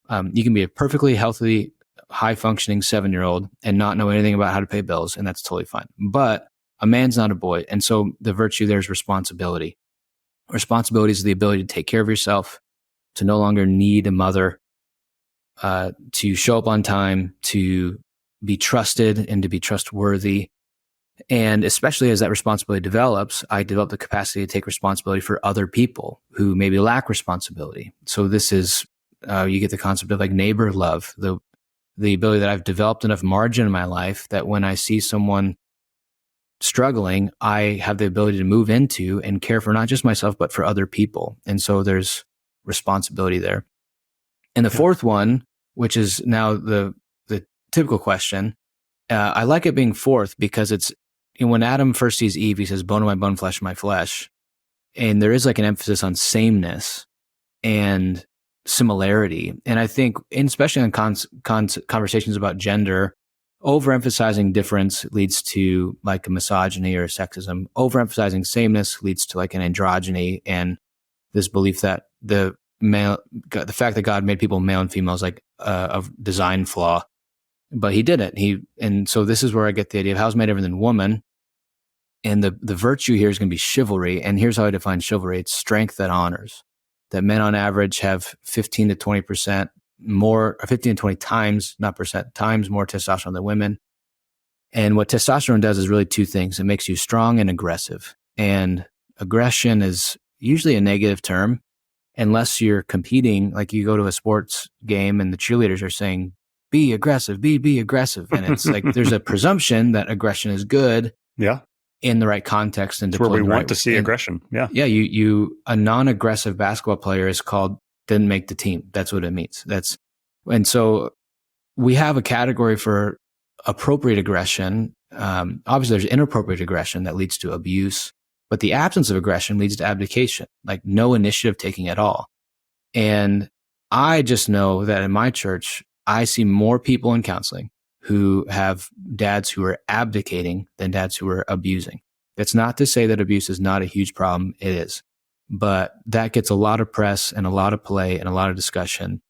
You can be a perfectly healthy, high-functioning 7-year-old and not know anything about how to pay bills, and that's totally fine. But a man's not a boy, and so the virtue there is responsibility. Responsibility is the ability to take care of yourself, to no longer need a mother, to show up on time, to be trusted and to be trustworthy. And especially as that responsibility develops, I develop the capacity to take responsibility for other people who maybe lack responsibility. So this is, you get the concept of like neighbor love, the ability that I've developed enough margin in my life that when I see someone struggling, I have the ability to move into and care for not just myself, but for other people. And so there's responsibility there. And the fourth one, which is now the typical question, I like it being fourth because it's, when Adam first sees Eve, he says, bone of my bone, flesh of my flesh. And there is like an emphasis on sameness and similarity. And I think, and especially in conversations about gender, overemphasizing difference leads to like a misogyny or a sexism. Overemphasizing sameness leads to like an androgyny and this belief that the fact that God made people male and female is like a design flaw. But he didn't. And so this is where I get the idea of how's man different than woman. And the virtue here is going to be chivalry. And here's how I define chivalry. It's strength that honors. That men on average have 15 to 20% more, or 15 to 20 times, not percent, times more testosterone than women. And what testosterone does is really two things. It makes you strong and aggressive. And aggression is usually a negative term unless you're competing, like you go to a sports game and the cheerleaders are saying, be aggressive, be aggressive. And it's like, there's a presumption that aggression is good. Yeah. In the right context and it's where we want to see aggression. Yeah. Yeah. A non-aggressive basketball player is called didn't make the team. That's what it means. And so we have a category for appropriate aggression. Obviously there's inappropriate aggression that leads to abuse, but the absence of aggression leads to abdication, like no initiative taking at all. And I just know that in my church, I see more people in counseling who have dads who are abdicating than dads who are abusing. That's not to say that abuse is not a huge problem. It is. But that gets a lot of press and a lot of play and a lot of discussion.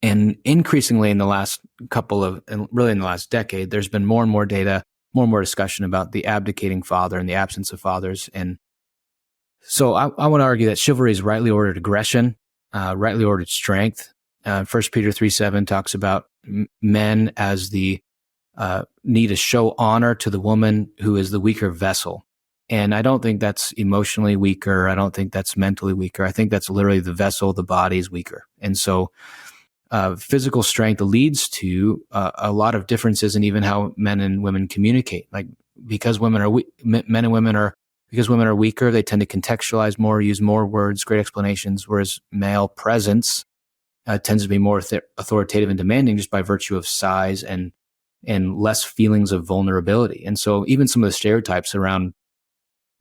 And increasingly in the last really in the last decade, there's been more and more data, more and more discussion about the abdicating father and the absence of fathers. And so I want to argue that chivalry is rightly ordered aggression, rightly ordered strength. 1 Peter 3:7 talks about men as the need to show honor to the woman who is the weaker vessel. And I don't think that's emotionally weaker. I don't think that's mentally weaker. I think that's literally the vessel, the body is weaker. And so physical strength leads to a lot of differences in even how men and women communicate. Like because men and women are because women are weaker, they tend to contextualize more, use more words, great explanations, whereas male presence tends to be more authoritative and demanding just by virtue of size and less feelings of vulnerability. And so even some of the stereotypes around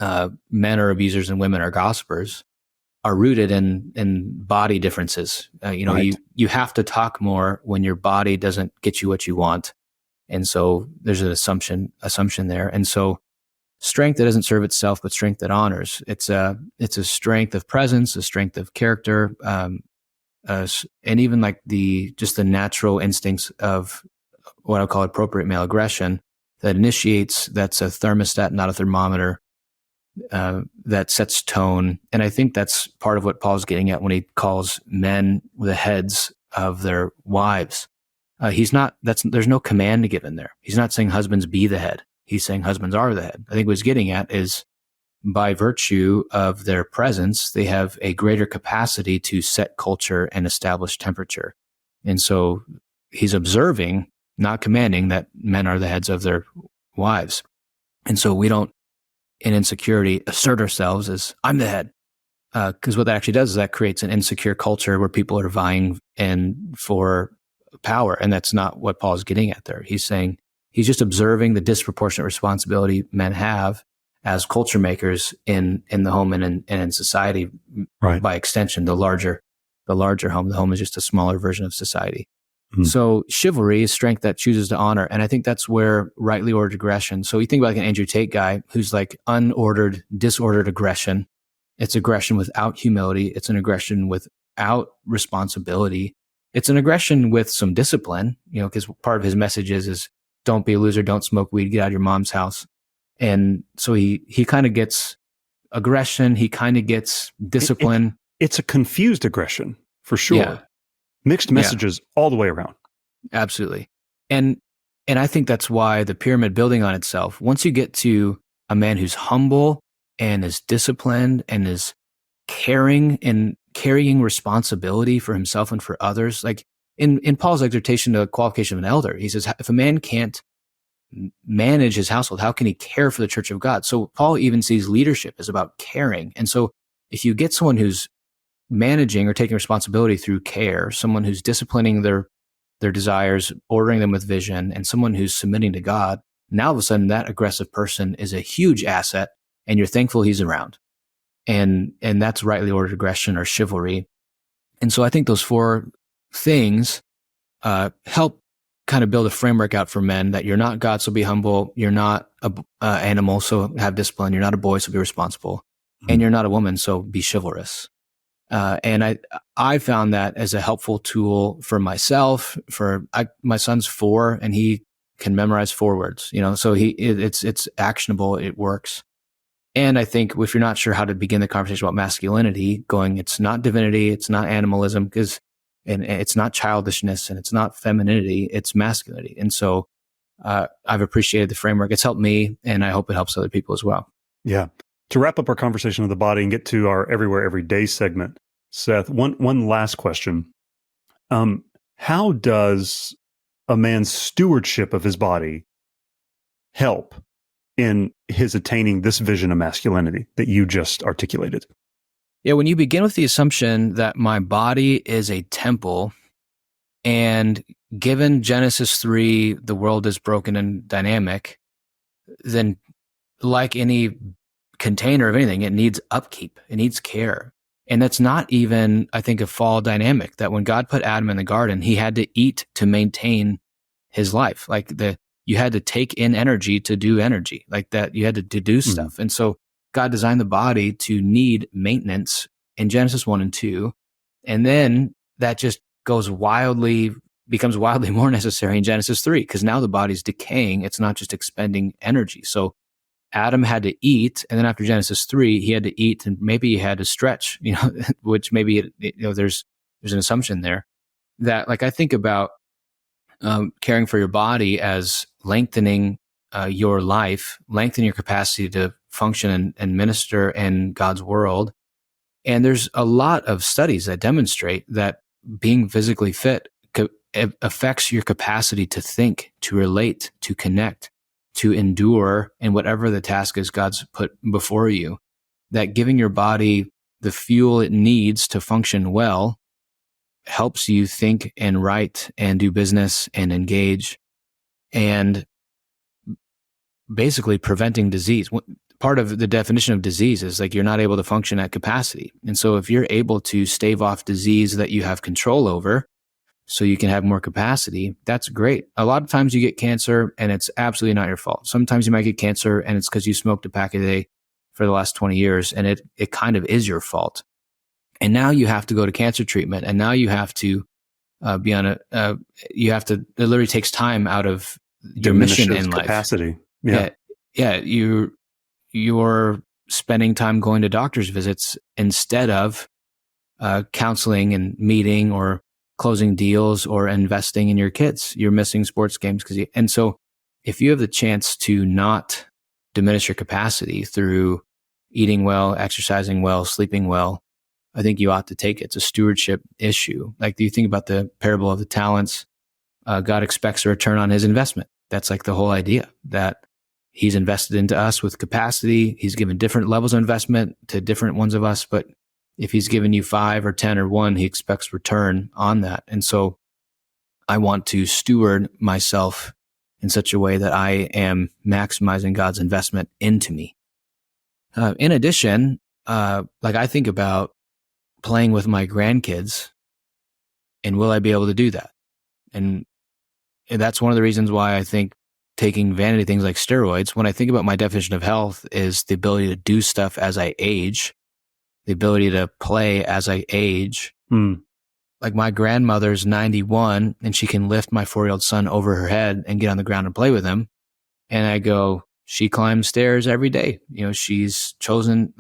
men are abusers and women are gossipers are rooted in body differences. Right. You have to talk more when your body doesn't get you what you want. And so there's an assumption there. And so strength that doesn't serve itself, but strength that honors. It's a strength of presence, a strength of character, and even like the natural instincts of what I'll call appropriate male aggression that initiates. That's a thermostat, not a thermometer. That sets tone. And I think that's part of what Paul's getting at when he calls men the heads of their wives. There's no command given there. He's not saying husbands be the head. He's saying husbands are the head. I think what he's getting at is by virtue of their presence, they have a greater capacity to set culture and establish temperature. And so he's observing, not commanding, that men are the heads of their wives. And so we don't, in insecurity, assert ourselves as I'm the head. Because what that actually does is that creates an insecure culture where people are vying for power. And that's not what Paul's getting at there. He's saying he's just observing the disproportionate responsibility men have as culture makers in the home and in society. Right. By extension, the larger home. The home is just a smaller version of society. Mm-hmm. So chivalry is strength that chooses to honor. And I think that's where rightly ordered aggression. So you think about like an Andrew Tate guy who's like unordered, disordered aggression. It's aggression without humility. It's an aggression without responsibility. It's an aggression with some discipline, because part of his message is don't be a loser, don't smoke weed, get out of your mom's house. And so he kind of gets aggression. He kind of gets discipline. It's a confused aggression for sure. Yeah. Mixed messages all the way around. Absolutely. And I think that's why the pyramid building on itself, once you get to a man who's humble and is disciplined and is caring and carrying responsibility for himself and for others, like in Paul's exhortation to the qualification of an elder, he says, if a man can't manage his household, how can he care for the church of God? So Paul even sees leadership as about caring. And so if you get someone who's managing or taking responsibility through care, someone who's disciplining their desires, ordering them with vision, and someone who's submitting to God, now all of a sudden that aggressive person is a huge asset and you're thankful he's around. And that's rightly ordered aggression or chivalry. And so I think those four things help kind of build a framework out for men that you're not God, so be humble. You're not an animal, so have discipline. You're not a boy, so be responsible. Mm-hmm. And you're not a woman, so be chivalrous. And I found that as a helpful tool for myself. My son's 4 and he can memorize 4 words, so it's actionable. It works. And I think if you're not sure how to begin the conversation about masculinity, it's not divinity, it's not animalism, and it's not childishness, and it's not femininity, it's masculinity. And so I've appreciated the framework. It's helped me, and I hope it helps other people as well. Yeah. To wrap up our conversation of the body and get to our Everywhere Every Day segment, Seth, one last question. How does a man's stewardship of his body help in his attaining this vision of masculinity that you just articulated? Yeah, when you begin with the assumption that my body is a temple, and given Genesis 3, the world is broken and dynamic, then like any container of anything, it needs upkeep, it needs care. And that's not even, I think, a fall dynamic, that when God put Adam in the garden, he had to eat to maintain his life. Like you had to take in energy to do energy, like that you had to do stuff. Mm-hmm. And so God designed the body to need maintenance in Genesis 1 and 2. And then that just becomes wildly more necessary in Genesis 3, because now the body's decaying. It's not just expending energy. So Adam had to eat, and then after Genesis 3, he had to eat, and maybe he had to stretch, which maybe there's an assumption there that, like, I think about caring for your body as lengthening your life, lengthening your capacity to function and minister in God's world. And there's a lot of studies that demonstrate that being physically fit affects your capacity to think, to relate, to connect, to endure in whatever the task is God's put before you. That giving your body the fuel it needs to function well helps you think and write and do business and engage, and basically preventing disease. Part of the definition of disease is like you're not able to function at capacity. And so if you're able to stave off disease that you have control over so you can have more capacity, that's great. A lot of times you get cancer and it's absolutely not your fault. Sometimes you might get cancer and it's because you smoked a pack a day for the last 20 years and it kind of is your fault. And now you have to go to cancer treatment, and now you have to be on it literally takes time out of your mission in life. Capacity. Yeah. You're spending time going to doctor's visits instead of counseling and meeting or closing deals or investing in your kids. You're missing sports games and so if you have the chance to not diminish your capacity through eating well, exercising well, sleeping well, I think you ought to take it. It's a stewardship issue. Like, do you think about the parable of the talents? God expects a return on his investment. That's like the whole idea, that he's invested into us with capacity. He's given different levels of investment to different ones of us. But if he's given you 5 or 10 or 1, he expects return on that. And so I want to steward myself in such a way that I am maximizing God's investment into me. In addition, like I think about playing with my grandkids, and will I be able to do that? And that's one of the reasons why I think taking vanity things like steroids, when I think about my definition of health, is the ability to do stuff as I age, the ability to play as I age. Like my grandmother's 91 and she can lift my 4-year-old son over her head and get on the ground and play with him. And I go, she climbs stairs every day. She's chosen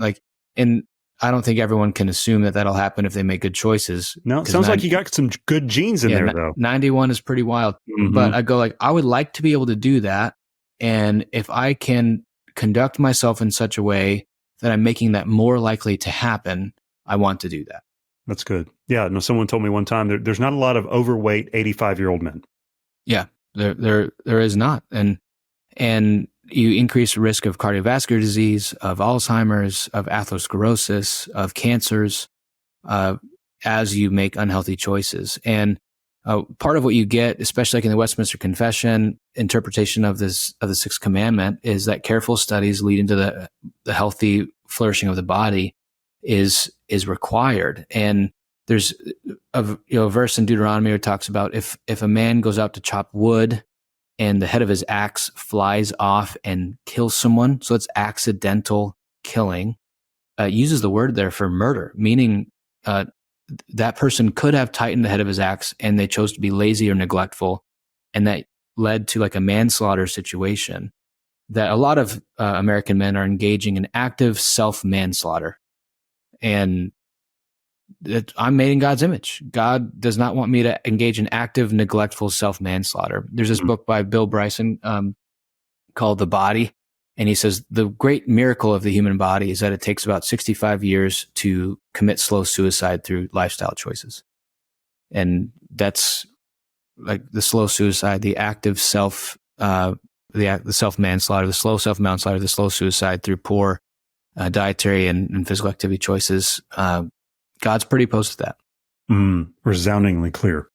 and I don't think everyone can assume that that'll happen if they make good choices. No, it sounds like you got some good genes in there, though. 91 is pretty wild. Mm-hmm. But I go I would like to be able to do that. And if I can conduct myself in such a way that I'm making that more likely to happen, I want to do that. That's good. Yeah. No, someone told me one time there's not a lot of overweight 85-year-old men. Yeah, there is not. And you increase risk of cardiovascular disease, of Alzheimer's, of atherosclerosis, of cancers, as you make unhealthy choices. And part of what you get, especially like in the Westminster Confession interpretation of the Sixth Commandment, is that careful studies lead into the healthy flourishing of the body is required. And there's a verse in Deuteronomy where it talks about if a man goes out to chop wood and the head of his axe flies off and kills someone, so it's accidental killing. It uses the word there for murder, meaning that person could have tightened the head of his axe and they chose to be lazy or neglectful, and that led to like a manslaughter situation. That a lot of American men are engaging in active self-manslaughter. And I'm made in God's image. God does not want me to engage in active, neglectful self-manslaughter. There's this book by Bill Bryson called The Body. And he says the great miracle of the human body is that it takes about 65 years to commit slow suicide through lifestyle choices. And that's like the slow suicide, the active the self-manslaughter, the slow self-manslaughter, the slow suicide through poor dietary and physical activity choices. God's pretty opposed to that. Resoundingly clear.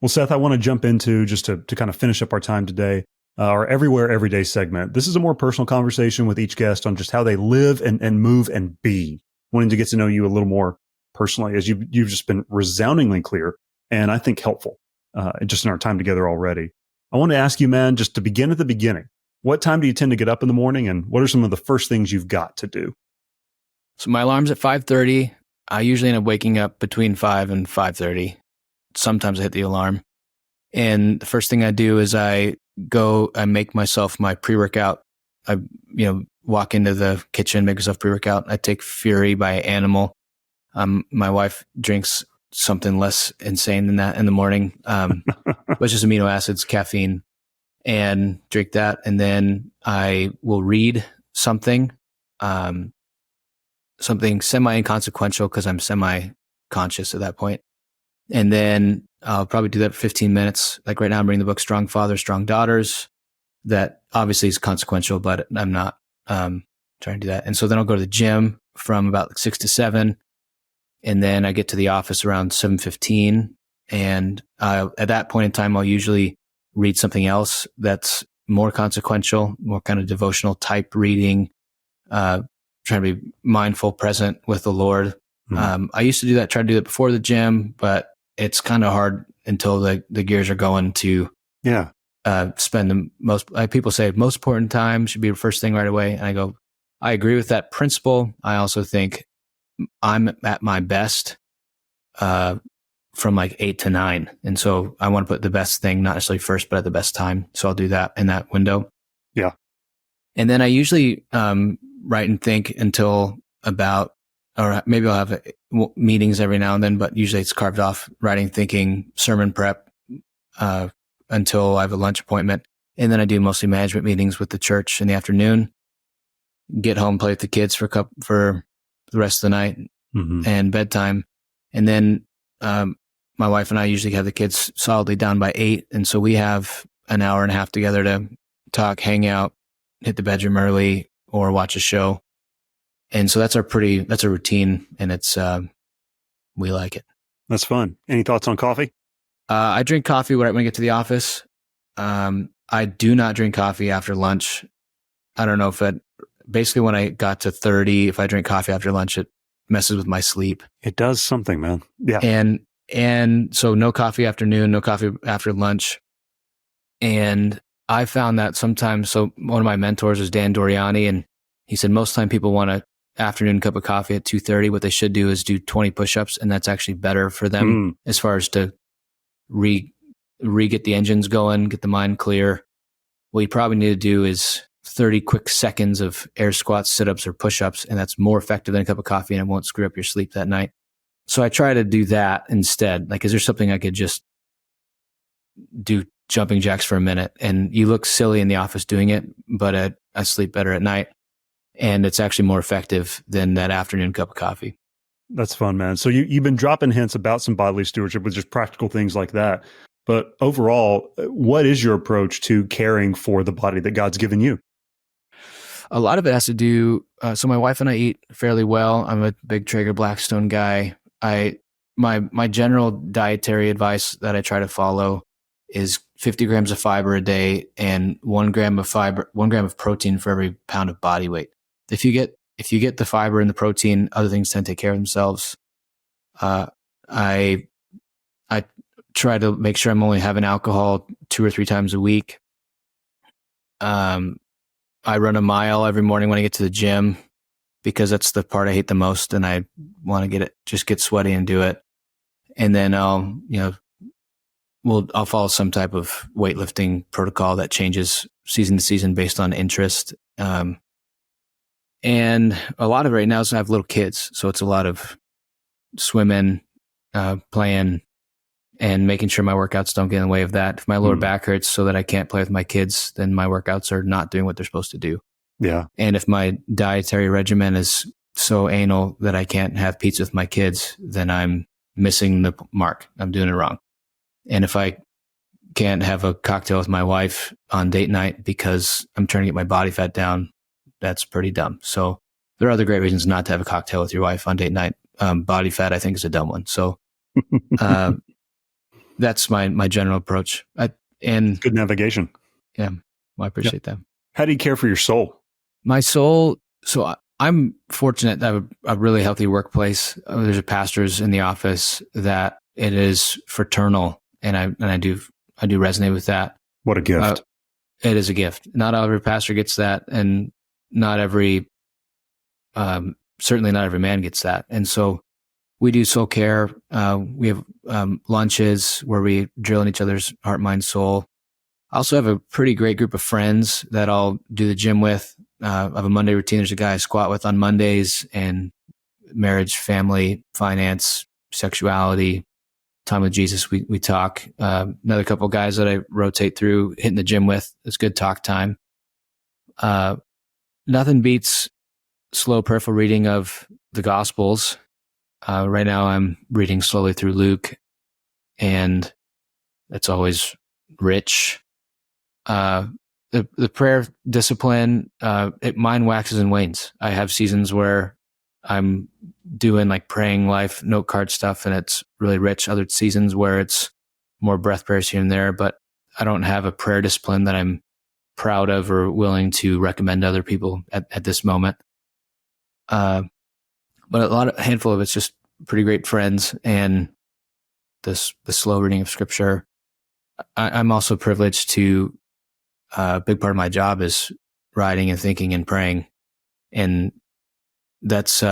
Well, Seth, I want to jump into, just to kind of finish up our time today, our Everywhere Everyday segment. This is a more personal conversation with each guest on just how they live and move and be, wanting to get to know you a little more personally, as you've just been resoundingly clear and I think helpful just in our time together already. I want to ask you, man, just to begin at the beginning, what time do you tend to get up in the morning, and what are some of the first things you've got to do? So my alarm's at 5:30. I usually end up waking up between 5 and 5:30. Sometimes I hit the alarm. And the first thing I do is I make myself my pre-workout. I, walk into the kitchen, make myself pre-workout. I take Fury by Animal. My wife drinks something less insane than that in the morning. But it's just amino acids, caffeine, and drink that. And then I will read something semi-inconsequential because I'm semi-conscious at that point. And then I'll probably do that for 15 minutes. Like right now, I'm reading the book Strong Fathers, Strong Daughters. That obviously is consequential, but I'm not trying to do that. And so then I'll go to the gym from about 6 to 7. And then I get to the office around 7:15. And at that point in time, I'll usually read something else that's more consequential, more kind of devotional type reading, trying to be mindful, present with the Lord. Mm-hmm. I used to do that, try to do that before the gym, but it's kind of hard until the gears are going to spend the most, people say most important time should be the first thing right away. And I go, I agree with that principle. I also think I'm at my best from like 8 to 9. And so I want to put the best thing, not necessarily first, but at the best time. So I'll do that in that window. Yeah. And then I usually write and think until about, or maybe I'll have meetings every now and then, but usually it's carved off writing, thinking, sermon prep until I have a lunch appointment. And then I do mostly management meetings with the church in the afternoon, get home, play with the kids for the rest of the night and bedtime. And then my wife and I usually have the kids solidly down by 8. And so we have an hour and a half together to talk, hang out, hit the bedroom early, or watch a show. And so that's a routine, and it's, we like it. That's fun. Any thoughts on coffee? I drink coffee when I get to the office. I do not drink coffee after lunch. I don't know if basically when I got to 30, if I drink coffee after lunch, it messes with my sleep. It does something, man. Yeah. And so no coffee afternoon, no coffee after lunch. And I found that sometimes, so one of my mentors is Dan Doriani, and he said most time people want an afternoon cup of coffee at 2:30. What they should do is do 20 push-ups, and that's actually better for them as far as to get the engines going, get the mind clear. What you probably need to do is 30 quick seconds of air squats, sit-ups, or push-ups, and that's more effective than a cup of coffee, and it won't screw up your sleep that night. So I try to do that instead. Like, is there something I could just do jumping jacks for a minute? And you look silly in the office doing it, but I sleep better at night, and it's actually more effective than that afternoon cup of coffee. That's fun, man. So you've been dropping hints about some bodily stewardship with just practical things like that. But overall, what is your approach to caring for the body that God's given you? A lot of it has to do, so my wife and I eat fairly well. I'm a big Traeger Blackstone guy. My general dietary advice that I try to follow is 50 grams of fiber a day and 1 gram of protein for every pound of body weight. If you get the fiber and the protein, other things tend to take care of themselves. I try to make sure I'm only having alcohol 2 or 3 times a week. I run a mile every morning when I get to the gym because that's the part I hate the most, and I want to get sweaty and do it. And then I'll follow some type of weightlifting protocol that changes season to season based on interest. And a lot of it right now is I have little kids, so it's a lot of swimming, playing, and making sure my workouts don't get in the way of that. If my lower back hurts so that I can't play with my kids, then my workouts are not doing what they're supposed to do. Yeah. And if my dietary regimen is so anal that I can't have pizza with my kids, then I'm missing the mark. I'm doing it wrong. And if I can't have a cocktail with my wife on date night because I'm trying to get my body fat down, that's pretty dumb. So there are other great reasons not to have a cocktail with your wife on date night. Body fat, I think, is a dumb one. So that's my general approach. And good navigation. Yeah, well, I appreciate that. How do you care for your soul? My soul. So I'm fortunate to have a really healthy workplace. There's pastors in the office that it is fraternal, and I do resonate with that. What a gift! It is a gift. Not every pastor gets that, and not every certainly not every man gets that. And so we do soul care. We have lunches where we drill in each other's heart, mind, soul. I also have a pretty great group of friends that I'll do the gym with. I have a Monday routine. There's a guy I squat with on Mondays, and marriage, family, finance, sexuality, time with Jesus. We talk. Another couple of guys that I rotate through hitting the gym with. It's good talk time. Nothing beats slow prayerful reading of the Gospels. Right now I'm reading slowly through Luke. and it's always rich. The prayer discipline, mine waxes and wanes. I have seasons where I'm doing like praying life, note card stuff, and it's really rich. Other seasons where it's more breath prayers here and there, but I don't have a prayer discipline that I'm proud of or willing to recommend to other people at this moment. But a handful of it's just pretty great friends and the slow reading of scripture. I'm also privileged to, a big part of my job is writing and thinking and praying. And that's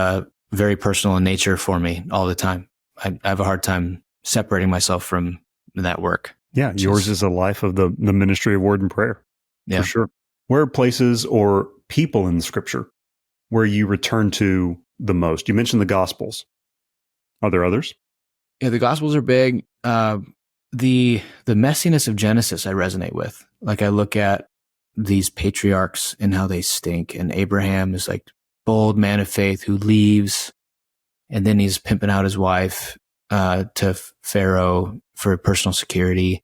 very personal in nature for me all the time. I have a hard time separating myself from that work. Yeah, yours is a life of the ministry of word and prayer, for sure. Where are places or people in the scripture where you return to the most? You mentioned the Gospels. Are there others? Yeah, the Gospels are big. The messiness of Genesis I resonate with. Like I look at these patriarchs and how they stink, and Abraham is like bold man of faith who leaves, and then he's pimping out his wife to Pharaoh for personal security.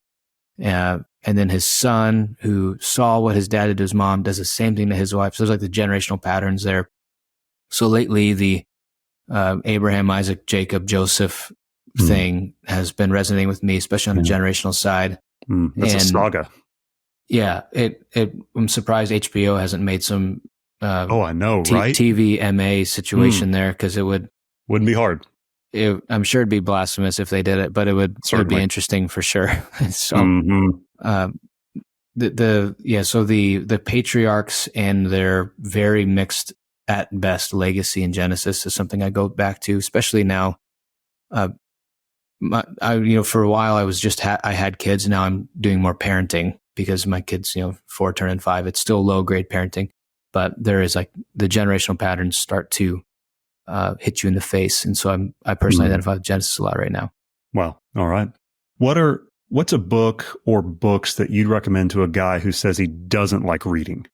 And then his son, who saw what his dad did to his mom, does the same thing to his wife. So there's like the generational patterns there. So lately, the Abraham, Isaac, Jacob, Joseph thing has been resonating with me, especially on the generational side. That's a saga. Yeah, I'm surprised HBO hasn't made some I know, right? TV MA situation there, because wouldn't be hard. I'm sure it'd be blasphemous if they did it, but it would be interesting for sure. So, the patriarchs and their very mixed at best legacy in Genesis is something I go back to, especially now. For a while I was I had kids. Now I'm doing more parenting because my kids, 4 turning 5. It's still low grade parenting, but there is like the generational patterns start to hit you in the face. And so I personally identify with Genesis a lot right now. Wow. All right. What's a book or books that you'd recommend to a guy who says he doesn't like reading?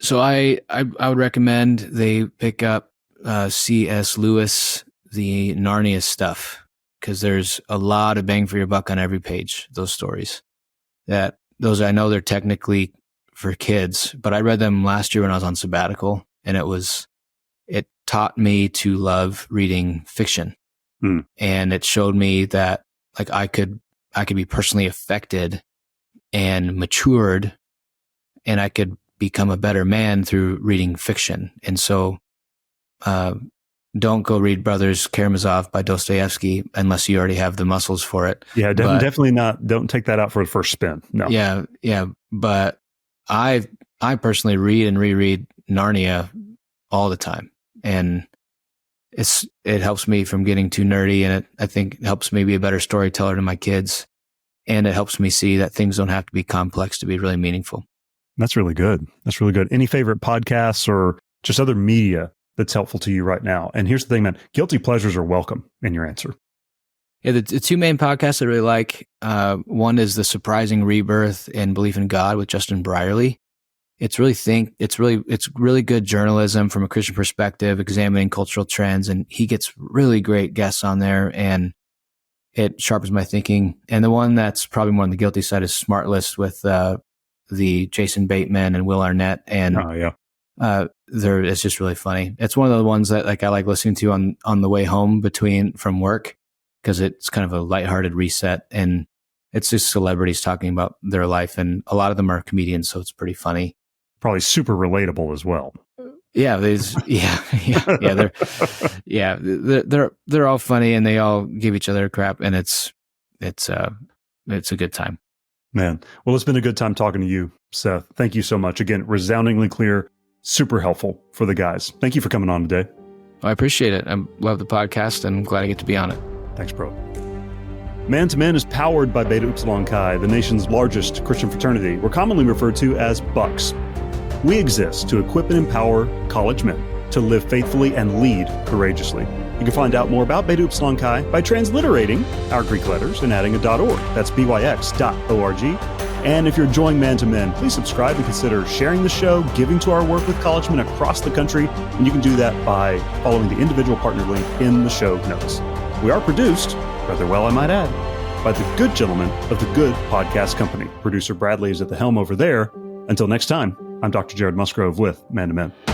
So I would recommend they pick up C.S. Lewis, the Narnia stuff, because there's a lot of bang for your buck on every page, those stories. I know they're technically for kids, but I read them last year when I was on sabbatical, and it taught me to love reading fiction. And it showed me that like I could be personally affected and matured, and I could become a better man through reading fiction. And so, don't go read Brothers Karamazov by Dostoevsky unless you already have the muscles for it. Yeah, definitely not. Don't take that out for the first spin. No. Yeah. But I personally read and reread Narnia all the time, and it helps me from getting too nerdy, and I think it helps me be a better storyteller to my kids, and it helps me see that things don't have to be complex to be really meaningful. That's really good. Any favorite podcasts or just other media that's helpful to you right now? And here's the thing, man, guilty pleasures are welcome in your answer. Yeah, the 2 main podcasts I really like, one is The Surprising Rebirth and Belief in God with Justin Brierley. It's really good journalism from a Christian perspective, examining cultural trends, and he gets really great guests on there, and it sharpens my thinking. And the one that's probably more on the guilty side is Smart List with the Jason Bateman and Will Arnett, and it's just really funny. It's one of the ones that like I like listening to on the way home from work, because it's kind of a lighthearted reset, and it's just celebrities talking about their life, and a lot of them are comedians, so it's pretty funny. Probably super relatable as well. Yeah, they're all funny, and they all give each other crap, and it's a good time. Man, well, it's been a good time talking to you, Seth. Thank you so much. Again, resoundingly clear, super helpful for the guys. Thank you for coming on today. I appreciate it. I love the podcast, and I'm glad I get to be on it. Thanks, bro. Man to Men is powered by Beta Upsilon Chi, the nation's largest Christian fraternity. We're commonly referred to as Bucks. We exist to equip and empower college men to live faithfully and lead courageously. You can find out more about Beta Upsilon Chi by transliterating our Greek letters and adding a .org. That's byx.org. And if you're enjoying Man to Men, please subscribe and consider sharing the show, giving to our work with college men across the country, and you can do that by following the individual partner link in the show notes. We are produced, rather well I might add, by the good gentlemen of the Good Podcast Company. Producer Bradley is at the helm over there. Until next time, I'm Dr. Jared Musgrove with Man to Man.